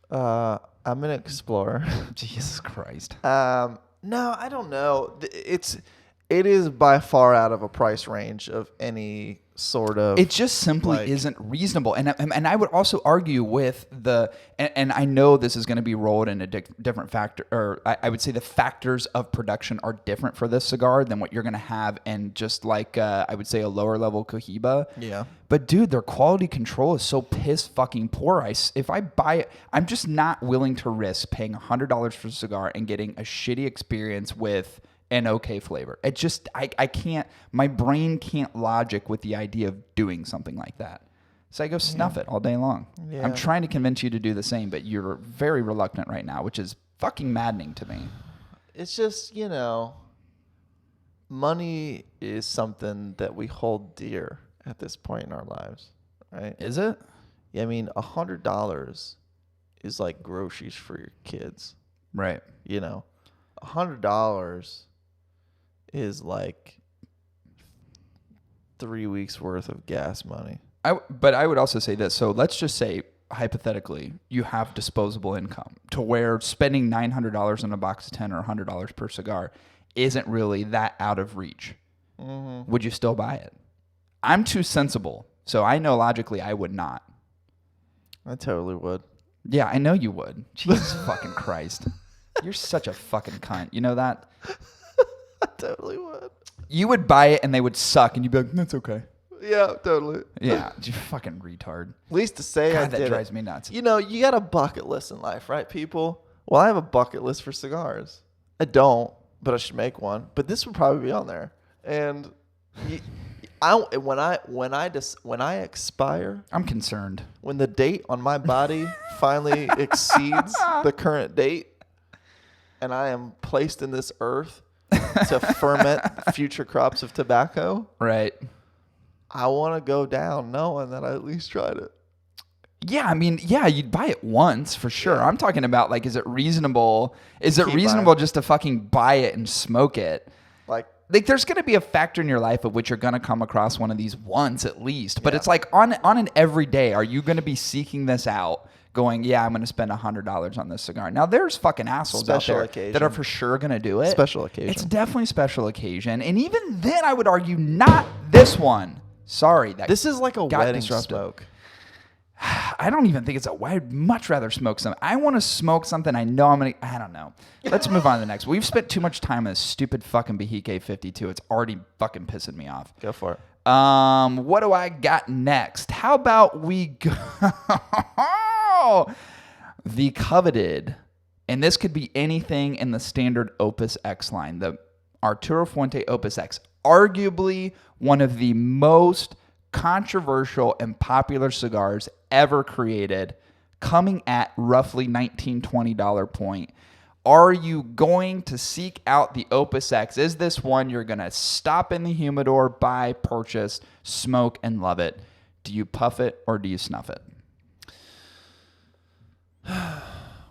I'm an explorer. Jesus Christ. No, I don't know. It is by far out of a price range of any sort of. It just simply isn't reasonable. And I would also argue with and I know this is going to be rolled in a different factor, or I would say the factors of production are different for this cigar than what you're going to have in just like, I would say a lower level Cohiba. Yeah. But dude, their quality control is so piss fucking poor. If I buy it, I'm just not willing to risk paying $100 for a cigar and getting a shitty experience with an okay flavor. It just, I can't, my brain can't logic with the idea of doing something like that. So I go snuff it all day long. Yeah. I'm trying to convince you to do the same, but you're very reluctant right now, which is fucking maddening to me. It's just, money is something that we hold dear at this point in our lives, right? Is it? Yeah, I mean, $100 is like groceries for your kids. Right. $100 is like 3 weeks worth of gas money. But I would also say this. So let's just say, hypothetically, you have disposable income to where spending $900 on a box of 10 or $100 per cigar isn't really that out of reach. Mm-hmm. Would you still buy it? I'm too sensible, so I know logically I would not. I totally would. Yeah, I know you would. Jesus fucking Christ. You're such a fucking cunt. You know that? I totally would. You would buy it and they would suck, and you'd be like, "That's okay." Yeah, totally. Yeah, you fucking retard. At least to say God, I that did drives it. me nuts. You know, you got a bucket list in life, right, people? Well, I have a bucket list for cigars. I don't, but I should make one. But this would probably be on there. And when I expire, I'm concerned. when the date on my body finally exceeds the current date, and I am placed in this earth to ferment future crops of tobacco, Right. I want to go down knowing that I at least tried it. Yeah, I mean, yeah, you'd buy it once for sure. Yeah. I'm talking about like, is it reasonable? Is it Keep reasonable buying. just to fucking buy it and smoke it? Like, There's going to be a factor in your life of which you're going to come across one of these once at least. But Yeah. it's like on an everyday, are you going to be seeking this out? Going, yeah, I'm going to spend $100 on this cigar. Now, there's fucking assholes Special out there occasion. that are for sure going to do it. special occasion. It's definitely special occasion. And even then, I would argue not this one. Sorry. This is like a got wedding disrupted. smoke. I don't even think it's I'd much rather smoke something. I want to smoke something I know I'm going to... I don't know. Let's move on to the next. We've spent too much time on this stupid fucking Behike 52. It's already fucking pissing me off. Go for it. What do I got next? How about we go... The coveted, and this could be anything in the standard Opus X line, the Arturo Fuente Opus X, arguably one of the most controversial and popular cigars ever created, coming at roughly $19, $20 point. Are you going to seek out the Opus X? Is this one you're going to stop in the humidor, buy, purchase, smoke, and love it? Do you puff it or do you snuff it?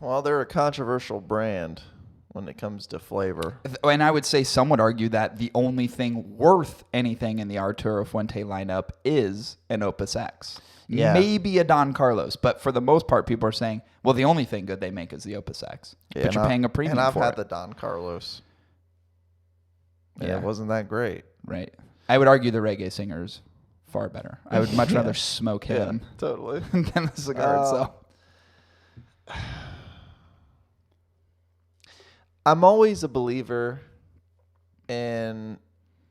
Well, they're a controversial brand when it comes to flavor. And I would say some would argue that the only thing worth anything in the Arturo Fuente lineup is an Opus X. Yeah. Maybe a Don Carlos, but for the most part, people are saying, well, the only thing good they make is the Opus X. Yeah, but you're paying a premium and I've for had it. the Don Carlos. Yeah. Yeah, it wasn't that great. Right. I would argue the reggae singer is far better. I would much rather smoke him totally. than the cigar itself. I'm always a believer in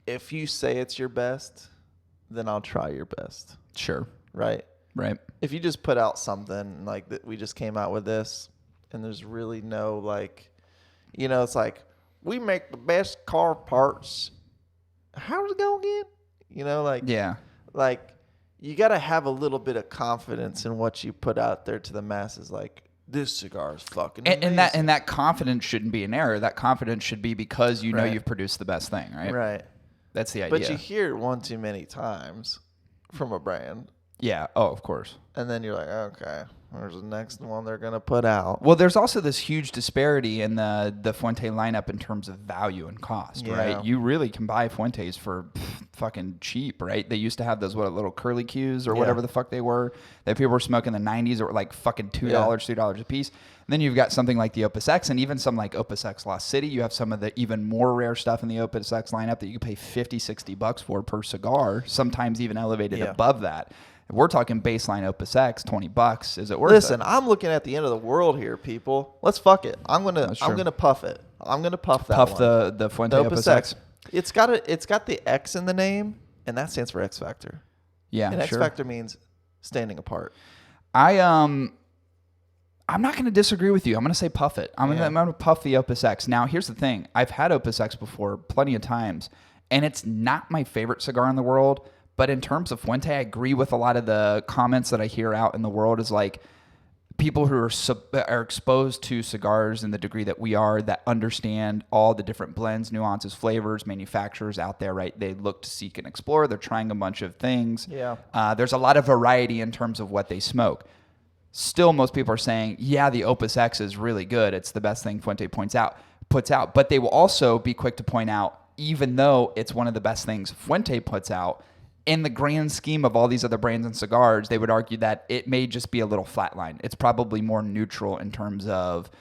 if you say it's your best, then I'll try your best. Sure. Right? Right. If you just put out something like that, we just came out with this, and there's really no like, it's like we make the best car parts. How does it go again? Yeah. Like you got to have a little bit of confidence in what you put out there to the masses. Like this cigar is fucking amazing. And that confidence shouldn't be an error. That confidence should be because you know you've produced the best thing, right? Right. That's the idea. But you hear it one too many times from a brand. Yeah. Oh, of course. And then you're like, okay, there's the next one they're going to put out. Well, there's also this huge disparity in the Fuente lineup in terms of value and cost, right? You really can buy Fuentes for fucking cheap, right? They used to have those little curly Qs or whatever the fuck they were that people were smoking in the 90s that were like fucking $2, $3 a piece. And then you've got something like the Opus X and even some like Opus X Lost City. You have some of the even more rare stuff in the Opus X lineup that you can pay $50-$60 for per cigar, sometimes even elevated above that. If we're talking baseline Opus X, $20. Is it worth it? Listen, I'm looking at the end of the world here, people. Let's fuck it. I'm gonna puff it. I'm gonna puff that Puff one. the Fuente Opus X. It's got the X in the name, and that stands for X Factor. Yeah, And X sure. Factor means standing apart. I'm not going to disagree with you. I'm going to say puff it. I'm going to puff the Opus X. Now, here's the thing. I've had Opus X before plenty of times, and it's not my favorite cigar in the world. But in terms of Fuente, I agree with a lot of the comments that I hear out in the world is like people who are exposed to cigars in the degree that we are, that understand all the different blends, nuances, flavors, manufacturers out there, right? They look to seek and explore. They're trying a bunch of things. Yeah. There's a lot of variety in terms of what they smoke. Still, most people are saying, yeah, the Opus X is really good. It's the best thing Fuente puts out. But they will also be quick to point out, even though it's one of the best things Fuente puts out, in the grand scheme of all these other brands and cigars, they would argue that it may just be a little flatline. It's probably more neutral in terms of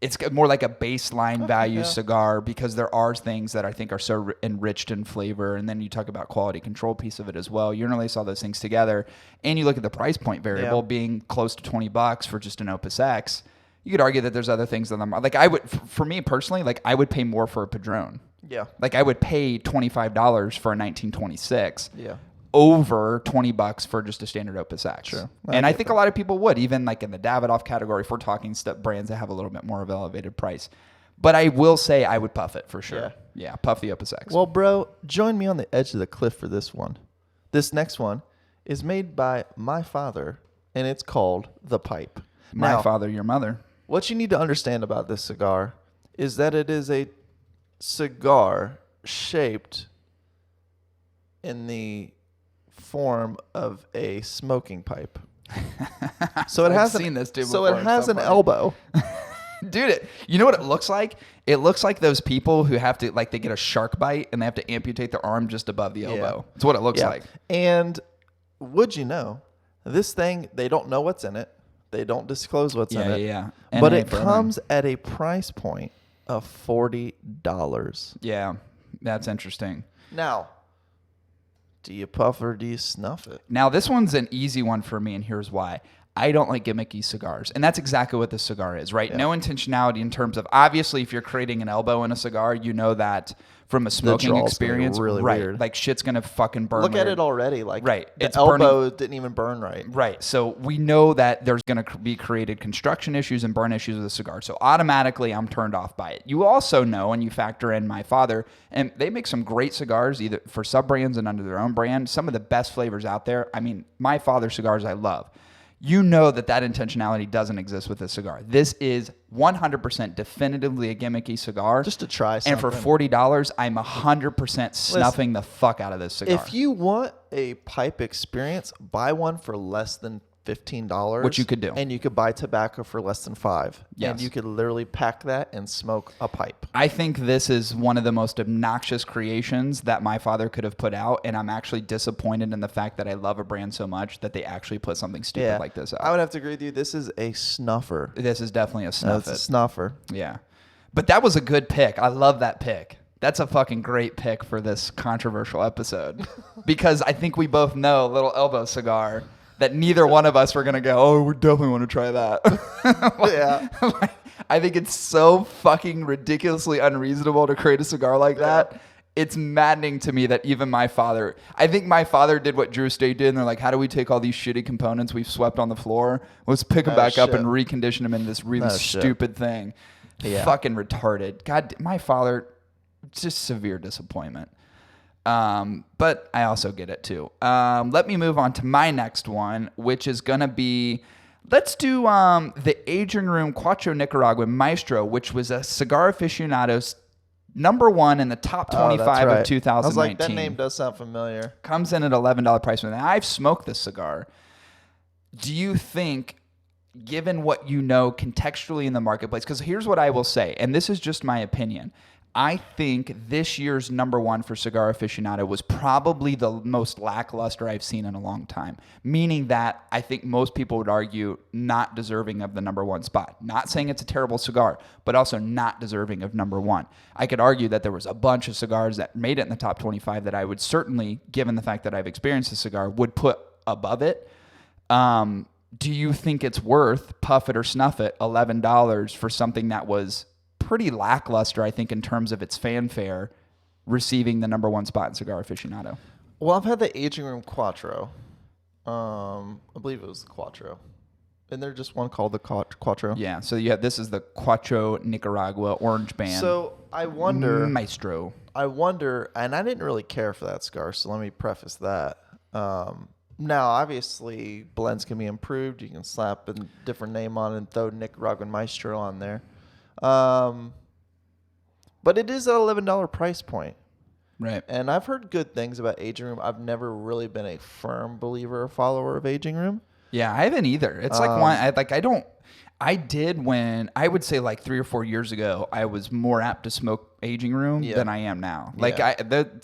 it's more like a baseline value cigar because there are things that I think are so enriched in flavor. And then you talk about quality control piece of it as well. You interlace all those things together and you look at the price point variable being close to $20 for just an Opus X. You could argue that there's other things that I'm like, for me personally, like I would pay more for a Padron. Yeah. Like I would pay $25 for a 1926 Yeah. over $20 for just a standard Opus X. Sure. And I think a lot of people would, even like in the Davidoff category, if we're talking brands that have a little bit more of an elevated price. But I will say I would puff it for sure. Yeah, puff the Opus X. Well, bro, join me on the edge of the cliff for this one. This next one is made by my father, and it's called The Pipe. My father, your mother. What you need to understand about this cigar is that it is a cigar shaped in the form of a smoking pipe. So it has seen this dude so before. it has an funny. elbow. Dude, you know what it looks like? It looks like those people who have to, like, they get a shark bite and they have to amputate their arm just above the elbow. That's what it looks like. And would you know, this thing, they don't know what's in it. They don't disclose what's in it. Yeah. But it comes at a price point of $40. Yeah, that's interesting. Now, do you puff or do you snuff it? Now, this one's an easy one for me, and here's why. I don't like gimmicky cigars. And that's exactly what this cigar is, right? Yeah. No intentionality in terms of, obviously, if you're creating an elbow in a cigar, you know that from a smoking experience, really right? Weird. Like shit's gonna fucking burn. Look at it already, like right. The elbow didn't even burn right. Right. So we know that there's gonna be created construction issues and burn issues with a cigar. So automatically, I'm turned off by it. You also know, and you factor in my father, and they make some great cigars, either for sub brands and under their own brand. Some of the best flavors out there. I mean, my father's cigars I love. You know that intentionality doesn't exist with this cigar. This is 100% definitively a gimmicky cigar. Just to try something. And for $40, I'm 100% snuffing the fuck out of this cigar. If you want a pipe experience, buy one for less than $15. Which you could do. And you could buy tobacco for less than $5. Yes. And you could literally pack that and smoke a pipe. I think this is one of the most obnoxious creations that my father could have put out, and I'm actually disappointed in the fact that I love a brand so much that they actually put something stupid like this out. I would have to agree with you. This is a snuffer. This is definitely a snuff. It's a snuffer. Yeah. But that was a good pick. I love that pick. That's a fucking great pick for this controversial episode. Because I think we both know Little Elbow cigar that neither one of us were going to go, oh, we definitely want to try that. Yeah. I think it's so fucking ridiculously unreasonable to create a cigar like that. It's maddening to me that even my father, I think my father did what Drew Estate did, and they're like, how do we take all these shitty components we've swept on the floor? Let's pick them back up and recondition them into this really stupid thing. Yeah. Fucking retarded. God, my father, just severe disappointment. But I also get it too. Let me move on to my next one, which is going to be, let's do the Aging Room Cuatro Nicaraguan Maestro, which was a Cigar Aficionado's number one in the top 25 of 2019. I was like, that name does sound familiar. Comes in at $11 price point. Now, I've smoked this cigar. Do you think, given what you know contextually in the marketplace, because here's what I will say, and this is just my opinion, I think this year's number one for Cigar Aficionado was probably the most lackluster I've seen in a long time. Meaning that I think most people would argue not deserving of the number one spot. Not saying it's a terrible cigar, but also not deserving of number one. I could argue that there was a bunch of cigars that made it in the top 25 that I would certainly, given the fact that I've experienced the cigar, would put above it. Do you think it's worth puff it or snuff it $11 for something that was pretty lackluster, I think, in terms of its fanfare, receiving the number one spot in Cigar Aficionado? Well, I've had the Aging Room Cuatro. I believe it was the Cuatro. Isn't there just one called the Cuatro? Yeah, so this is the Cuatro Nicaragua Orange Band. So I wonder... Maestro. I wonder, and I didn't really care for that cigar, so let me preface that. Now, obviously, blends can be improved. You can slap a different name on it and throw Nicaraguan Maestro on there. But it is at $11 price point. Right. And I've heard good things about Aging Room. I've never really been a firm believer or follower of Aging Room. Yeah, I haven't either. It's like I did when I would say like 3 or 4 years ago, I was more apt to smoke Aging Room than I am now. Like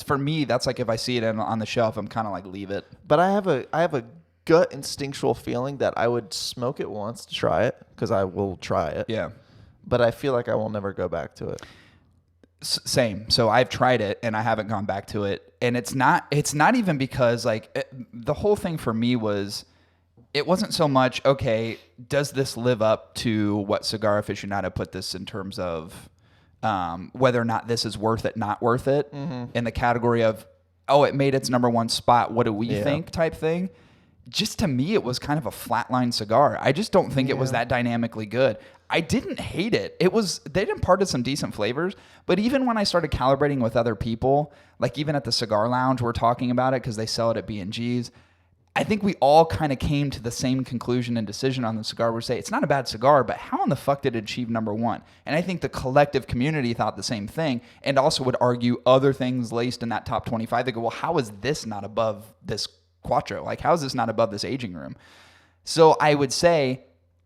for me, that's like if I see it on the shelf, I'm kind of like, leave it. But I have a gut instinctual feeling that I would smoke it once to try it, because I will try it. Yeah. But I feel like I will never go back to it. Same. So I've tried it and I haven't gone back to it. And it's not even because the whole thing for me was, it wasn't so much, okay, does this live up to what Cigar Aficionado put this in terms of whether or not this is worth it, not worth it, in the category of, oh, it made its number one spot. What do we think type thing? Just to me, it was kind of a flatline cigar. I just don't think it was that dynamically good. I didn't hate it. They'd imparted some decent flavors, but even when I started calibrating with other people, like even at the Cigar Lounge, we're talking about it because they sell it at B&G's. I think we all kind of came to the same conclusion and decision on the cigar. We say it's not a bad cigar, but how in the fuck did it achieve number one? And I think the collective community thought the same thing, and also would argue other things laced in that top 25. They go, well, how is this not above this Quattro? Like, how is this not above this aging room? So I would say,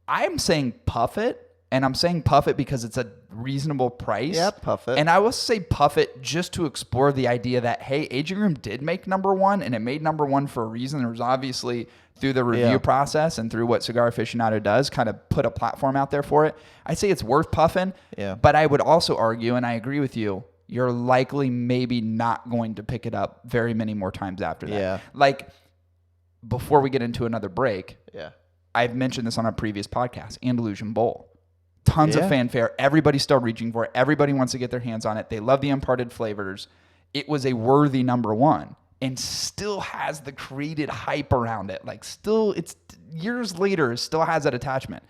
I'm saying puff it, and I'm saying puff it because it's a reasonable price. Yeah, puff it. And I will say puff it just to explore the idea that, hey, aging room did make number one, and it made number one for a reason. There was obviously, through the review process and through what Cigar Aficionado does, kind of put a platform out there for it. I say it's worth puffing, but I would also argue, and I agree with you, you're likely maybe not going to pick it up very many more times after that. Yeah. Like, before we get into another break, Yeah. I've mentioned this on a previous podcast, Andalusian Bowl. Tons of fanfare. Everybody's still reaching for it. Everybody wants to get their hands on it. They love the imparted flavors. It was a worthy number one and still has the created hype around it. Like, still, it's years later, it still has that attachment.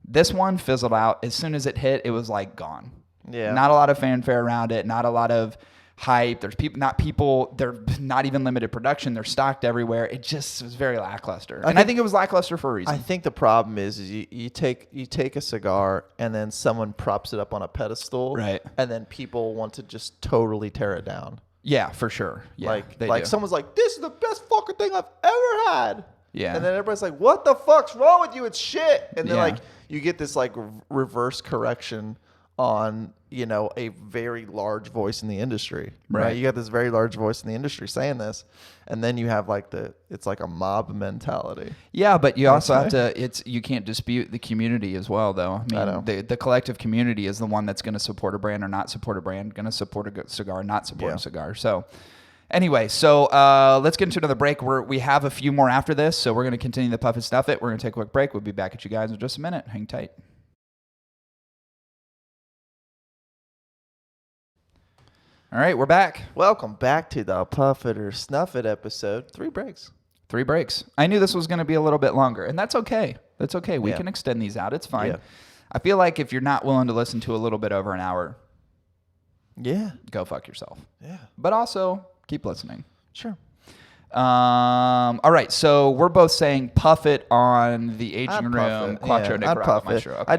This one fizzled out. As soon as it hit, it was like gone. Yeah. Not a lot of fanfare around it. Not a lot of hype. There's people, they're not even limited production. They're stocked everywhere. It just was very lackluster. I think it was lackluster for a reason. I think the problem is you take a cigar and then someone props it up on a pedestal. Right. And then people want to just totally tear it down. Yeah, for sure. Yeah, like someone's like, this is the best fucking thing I've ever had. Yeah. And then everybody's like, what the fuck's wrong with you? It's shit. And then like you get this like reverse correction on, you know, a very large voice in the industry, right? You got this very large voice in the industry saying this, and then you have like it's like a mob mentality. Yeah, but you also have to, you can't dispute the community as well, though. I know. The collective community is the one that's going to support a brand or not support a brand, going to support a cigar, not support a cigar. So anyway, let's get into another break. We have a few more after this, so we're going to continue the puff and stuff it. We're going to take a quick break. We'll be back at you guys in just a minute. Hang tight. All right, we're back. Welcome back to the Puff It or Snuff It episode. 3 breaks. 3 breaks. I knew this was going to be a little bit longer, and that's okay. That's okay. We can extend these out. It's fine. Yeah. I feel like if you're not willing to listen to a little bit over an hour, go fuck yourself. Yeah. But also, keep listening. Sure. All right, so we're both saying puff it on the aging room Quattro Nicaragua. Okay. I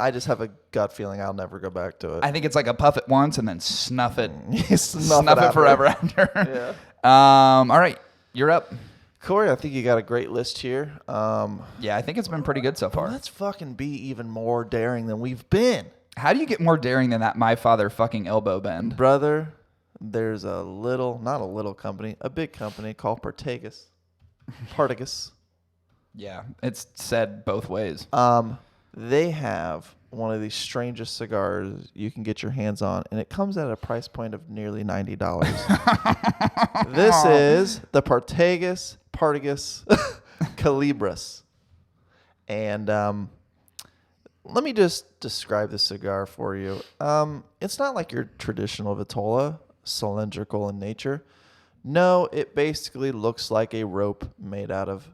just have a gut feeling I'll never go back to it. I think it's like a puff it once and then snuff it. snuff it forever after. Yeah. All right, you're up. Corey, I think you got a great list here. Yeah, I think it's been pretty good so far. Let's fucking be even more daring than we've been. How do you get more daring than that My Father fucking elbow bend? Brother, there's not a little company, a big company called Partagas. Yeah, it's said both ways. They have one of the strangest cigars you can get your hands on, and it comes at a price point of nearly $90. This is the Partagas Calibres. And let me just describe the cigar for you. It's not like your traditional Vitola, cylindrical in nature. No, it basically looks like a rope made out of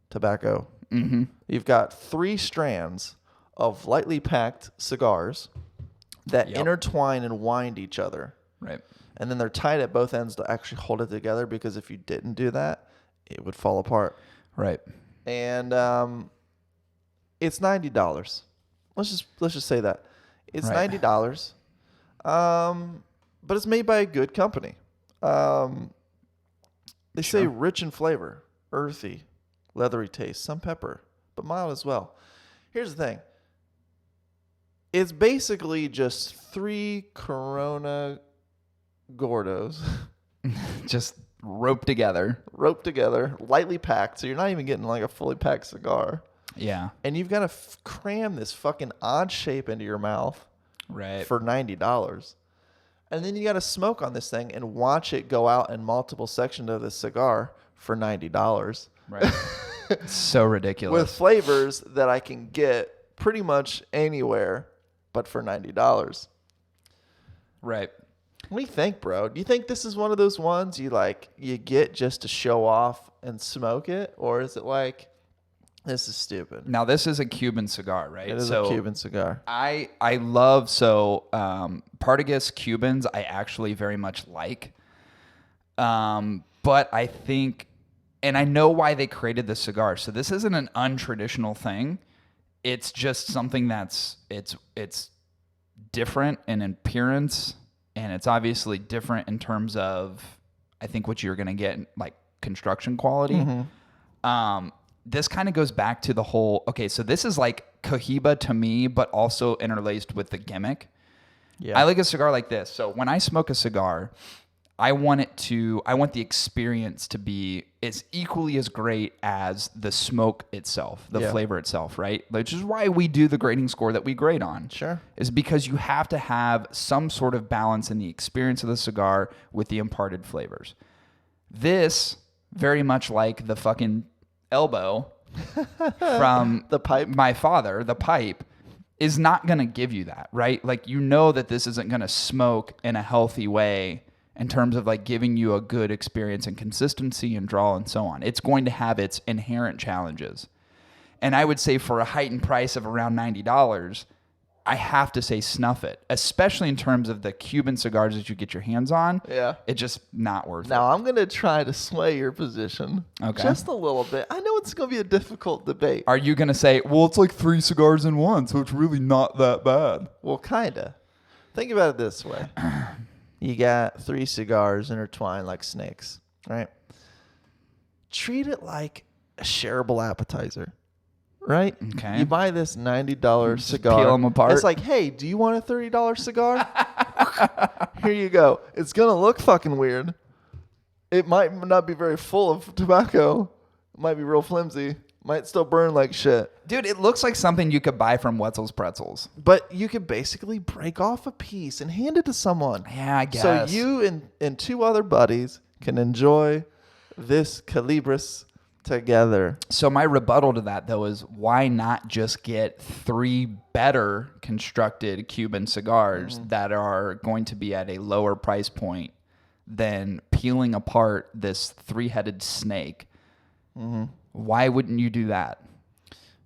tobacco. Mm-hmm. You've got 3 strands of lightly packed cigars that intertwine and wind each other. Right. And then they're tied at both ends to actually hold it together, because if you didn't do that, it would fall apart. Right. And it's $90. Let's just say that. It's $90. But it's made by a good company. They say rich in flavor, earthy, leathery taste, some pepper, but mild as well. Here's the thing. It's basically just 3 Corona Gordos. Just roped together, lightly packed. So you're not even getting like a fully packed cigar. Yeah. And you've got to cram this fucking odd shape into your mouth for $90. And then you got to smoke on this thing and watch it go out in multiple sections of the cigar for $90. Right. So ridiculous. With flavors that I can get pretty much anywhere but for $90. Right. What do you think, bro? Do you think this is one of those ones you get just to show off and smoke it? Or is it like, this is stupid? Now, this is a Cuban cigar, right? It is a Cuban cigar. I love, Partagas Cubans I actually very much like. But I think, and I know why they created the cigar. So this isn't an untraditional thing. It's just something that's, it's different in appearance. And it's obviously different in terms of, I think, what you're going to get, like construction quality. Mm-hmm. This kind of goes back to the whole, okay, so this is like Cohiba to me, but also interlaced with the gimmick. Yeah. I like a cigar like this. So when I smoke a cigar, I want the experience to be as equally as great as the smoke itself, the flavor itself, right? Which is why we do the grading score that we grade on. Sure. Is because you have to have some sort of balance in the experience of the cigar with the imparted flavors. This, very much like the fucking elbow from the pipe, my father, the pipe, is not going to give you that, right? Like, you know that this isn't going to smoke in a healthy way in terms of like giving you a good experience and consistency and draw and so on. It's going to have its inherent challenges. And I would say for a heightened price of around $90, I have to say snuff it, especially in terms of the Cuban cigars that you get your hands on. Yeah. It's just not worth it. Now, I'm going to try to sway your position just a little bit. I know it's going to be a difficult debate. Are you going to say, well, it's like 3 cigars in one, so it's really not that bad? Well, kind of. Think about it this way. You got 3 cigars intertwined like snakes, right? Treat it like a shareable appetizer, right? Okay. You buy this $90 cigar. Peel them apart. It's like, hey, do you want a $30 cigar? Here you go. It's going to look fucking weird. It might not be very full of tobacco. It might be real flimsy. Might still burn like shit. Dude, it looks like something you could buy from Wetzel's Pretzels. But you could basically break off a piece and hand it to someone. Yeah, I guess. So you and 2 other buddies can enjoy this Calibris together. So my rebuttal to that, though, is why not just get 3 better constructed Cuban cigars that are going to be at a lower price point than peeling apart this 3-headed snake? Mm-hmm. Why wouldn't you do that?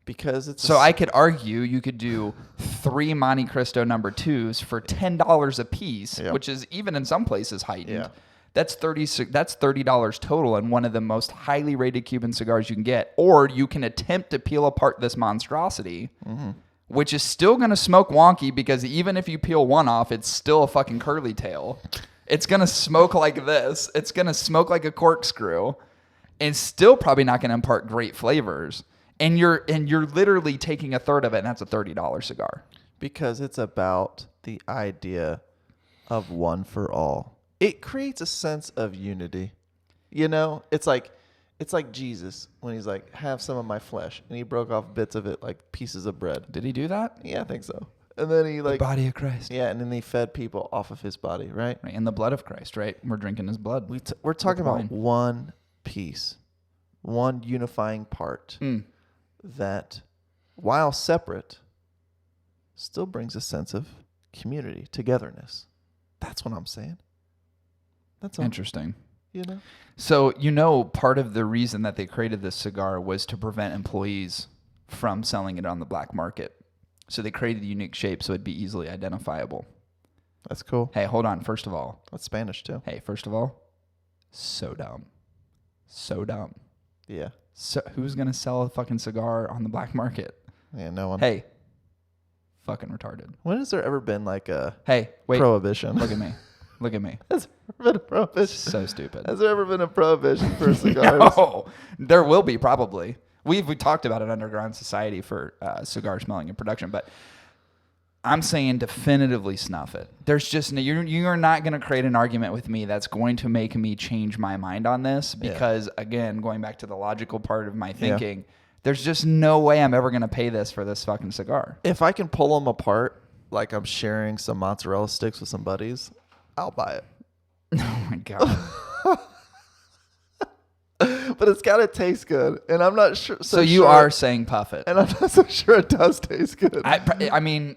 Because it's so I could argue you could do 3 Monte Cristo number 2s for $10 a piece, which is even in some places heightened. Yeah. That's $30 total and one of the most highly rated Cuban cigars you can get. Or you can attempt to peel apart this monstrosity, which is still going to smoke wonky because even if you peel one off, it's still a fucking curly tail. It's going to smoke like this. It's going to smoke like a corkscrew. And still probably not going to impart great flavors. And you're literally taking a third of it, and that's a $30 cigar. Because it's about the idea of one for all. It creates a sense of unity. You know, it's like Jesus when he's like, have some of my flesh. And he broke off bits of it like pieces of bread. Did he do that? Yeah, I think so. And then he like... The body of Christ. Yeah, and then he fed people off of his body, right? And the blood of Christ, right? We're drinking his blood. We're talking about one piece, one unifying part that, while separate, still brings a sense of community, togetherness. That's what I'm saying. That's all. Interesting. You know? So, part of the reason that they created this cigar was to prevent employees from selling it on the black market. So they created the unique shape so it'd be easily identifiable. That's cool. Hey, hold on. First of all. That's Spanish, too. Hey, first of all, so dumb. So dumb. Yeah. So who's going to sell a fucking cigar on the black market? Yeah, no one. Hey, fucking retarded. When has there ever been like a wait, prohibition? Look at me. Look at me. Has there ever been a prohibition? So stupid. Has there ever been a prohibition for cigars? No, there will be probably. We talked about an underground society for cigar smelling and production, but I'm saying definitively snuff it. There's just you're not going to create an argument with me that's going to make me change my mind on this because, again, going back to the logical part of my thinking, there's just no way I'm ever going to pay this for this fucking cigar. If I can pull them apart like I'm sharing some mozzarella sticks with some buddies, I'll buy it. Oh, my God. But it's got to taste good, and I'm not sure. So you are saying puff it, and I'm not so sure it does taste good. I mean,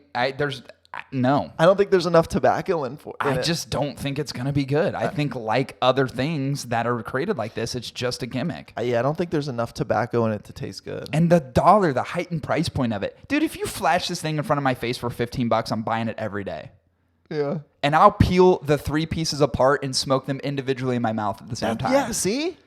No. I don't think there's enough tobacco in I it. just don't think it's going to be good. I think like other things that are created like this, it's just a gimmick. Yeah, I don't think there's enough tobacco in it to taste good. And the heightened price point of it. Dude, if you flash this thing in front of my face for $15, I'm buying it every day. Yeah. And I'll peel the 3 pieces apart and smoke them individually in my mouth at the same time. Yeah, see?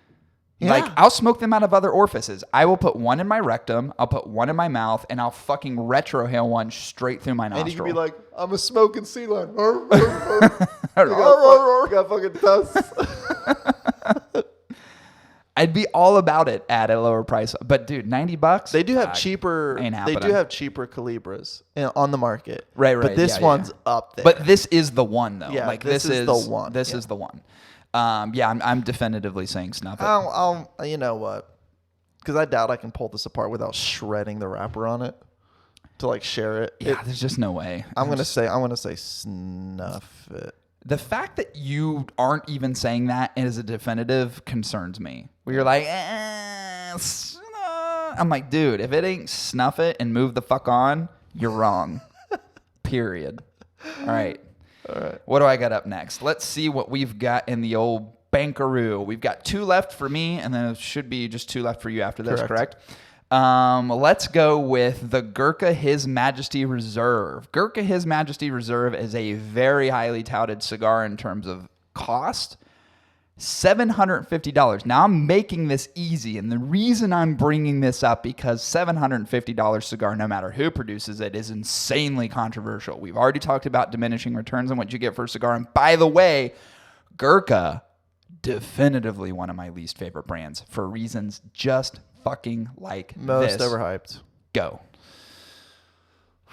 Yeah. Like, I'll smoke them out of other orifices. I will put one in my rectum, I'll put one in my mouth, and I'll fucking retrohale one straight through my nostril. And you can be like, I'm a smoking sea lion. Got fucking dust. I'd be all about it at a lower price. But dude, $90? They do have cheaper. Ain't They happening. do have cheaper Calibras on the market. Right. But this one's up there. But this is the one, though. Yeah, like this is the one. This Yeah. is the one. I'm definitively saying Snuff it. I'll you know what? Because I doubt I can pull this apart without shredding the wrapper on it to like share it. Yeah, there's just no way. I'm gonna say Snuff it. The fact that you aren't even saying that as a definitive concerns me. Where you're like, I'm like, dude, if it ain't Snuff it and move the fuck on, you're wrong. Period. All right. What do I got up next? Let's see what we've got in the old bankaroo. We've got 2 left for me, and then it should be just 2 left for you after this, correct? Let's go with the Gurkha His Majesty Reserve. Gurkha His Majesty Reserve is a very highly touted cigar in terms of cost. $750. Now I'm making this easy, and the reason I'm bringing this up because $750 cigar, no matter who produces it, is insanely controversial. We've already talked about diminishing returns and what you get for a cigar. And by the way, Gurkha, definitively one of my least favorite brands for reasons just fucking like Most this. overhyped. Go.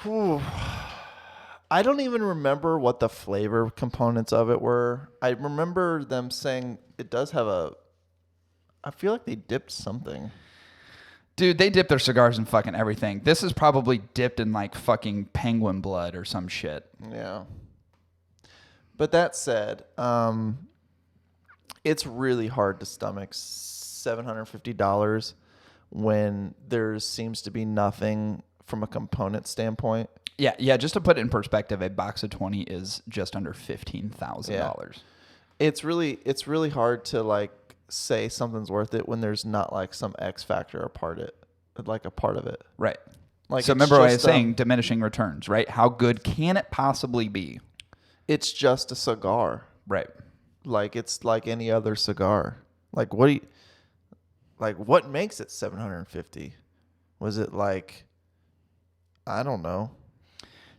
Whew. I don't even remember what the flavor components of it were. I remember them saying it does have I feel like they dipped something. Dude, they dip their cigars in fucking everything. This is probably dipped in like fucking penguin blood or some shit. Yeah. But that said, it's really hard to stomach $750 when there seems to be nothing from a component standpoint. Yeah. Just to put it in perspective, a box of 20 is just under $15,000. Yeah. It's really hard to like say something's worth it when there's not like some X factor a part of it. Right. Like, so remember what I was saying, diminishing returns, right? How good can it possibly be? It's just a cigar. Right. Like it's like any other cigar. Like what makes it 750? Was it like, I don't know.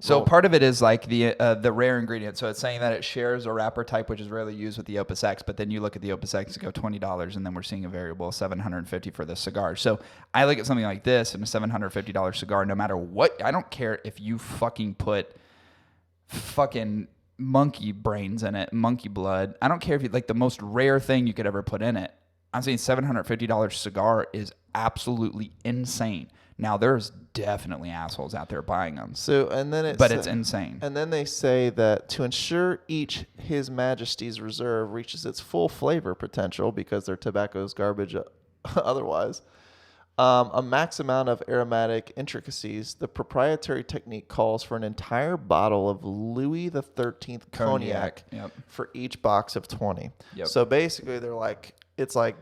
So part of it is like the rare ingredient. So it's saying that it shares a wrapper type, which is rarely used with the Opus X. But then you look at the Opus X and go $20, and then we're seeing a variable $750 for the cigar. So I look at something like this and a $750 cigar. No matter what, I don't care if you fucking put fucking monkey brains in it, monkey blood. I don't care if you like the most rare thing you could ever put in it. I'm saying $750 cigar is absolutely insane. Now, there's definitely assholes out there buying them. So, and then it's insane. And then they say that to ensure each His Majesty's Reserve reaches its full flavor potential, because their tobacco is garbage otherwise, a max amount of aromatic intricacies, the proprietary technique calls for an entire bottle of Louis XIII cognac for each box of 20. Yep. So basically, they're like, it's like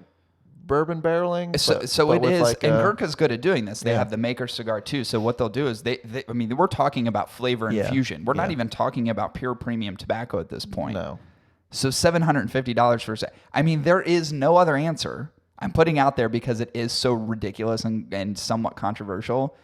bourbon barreling. So it is, like, and Gurkha's good at doing this. They have the Maker cigar too. So what they'll do is I mean, we're talking about flavor infusion. We're not even talking about pure premium tobacco at this point. No. So $750 for I mean, there is no other answer. I'm putting out there because it is so ridiculous and somewhat controversial,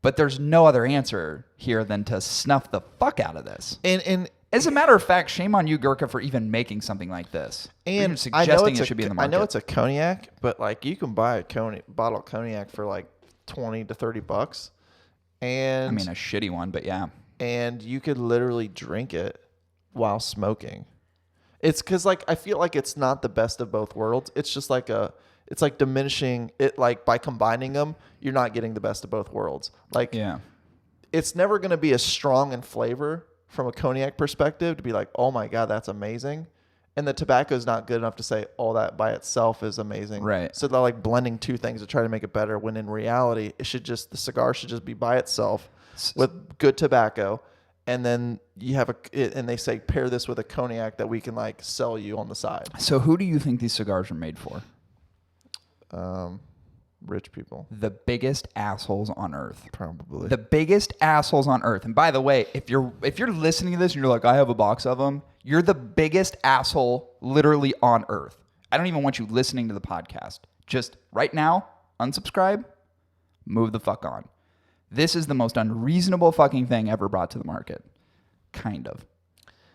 but there's no other answer here than to snuff the fuck out of this. And as a matter of fact, shame on you, Gurkha, for even making something like this. And suggesting it should be in the market. I know it's a cognac, but like you can buy a bottle of cognac for like $20 to $30, and I mean a shitty one, but yeah. And you could literally drink it while smoking. It's because like I feel like it's not the best of both worlds. It's just like it's like diminishing it. Like by combining them, you're not getting the best of both worlds. Like it's never going to be as strong in flavor from a cognac perspective to be like, oh my God, that's amazing. And the tobacco is not good enough to say, oh, that by itself is amazing. Right. So they're like blending two things to try to make it better, when in reality, the cigar should just be by itself with good tobacco. and then you have and they say pair this with a cognac that we can like sell you on the side. So who do you think these cigars are made for? Rich people. The biggest assholes on earth. Probably. The biggest assholes on earth. And by the way, if you're listening to this and you're like, I have a box of them, you're the biggest asshole literally on earth. I don't even want you listening to the podcast. Just right now, unsubscribe, move the fuck on. This is the most unreasonable fucking thing ever brought to the market. Kind of.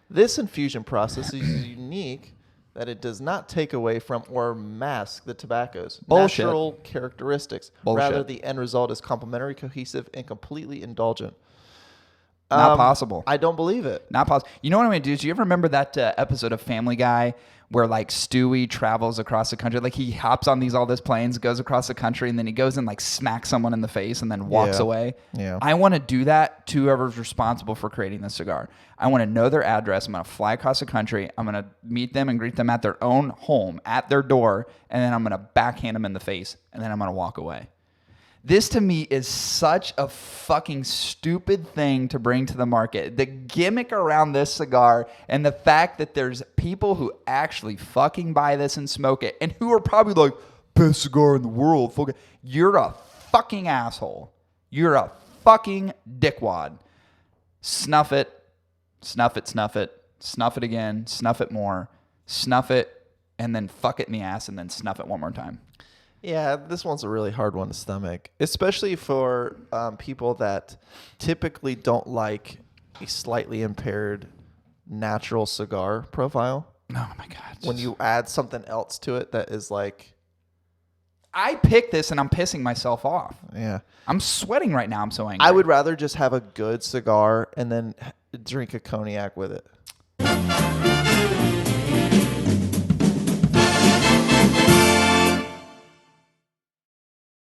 This infusion process is unique that it does not take away from or mask the tobacco's natural characteristics. Bullshit. Rather, the end result is complementary, cohesive, and completely indulgent. Not possible. I don't believe it. Not possible. You know what I'm going to do? Do you ever remember that episode of Family Guy where like Stewie travels across the country? Like he hops on all this planes, goes across the country, and then he goes and like smacks someone in the face and then walks away. Yeah. I want to do that to whoever's responsible for creating this cigar. I want to know their address. I'm going to fly across the country. I'm going to meet them and greet them at their own home, at their door, and then I'm going to backhand them in the face, and then I'm going to walk away. This to me is such a fucking stupid thing to bring to the market. The gimmick around this cigar and the fact that there's people who actually fucking buy this and smoke it and who are probably like, best cigar in the world. You're a fucking asshole. You're a fucking dickwad. Snuff it. Snuff it, snuff it. Snuff it again. Snuff it more. Snuff it and then fuck it in the ass and then snuff it one more time. Yeah, this one's a really hard one to stomach, especially for people that typically don't like a slightly impaired natural cigar profile. Oh my God. When you add something else to it that is like... I picked this and I'm pissing myself off. Yeah. I'm sweating right now. I'm so angry. I would rather just have a good cigar and then drink a cognac with it.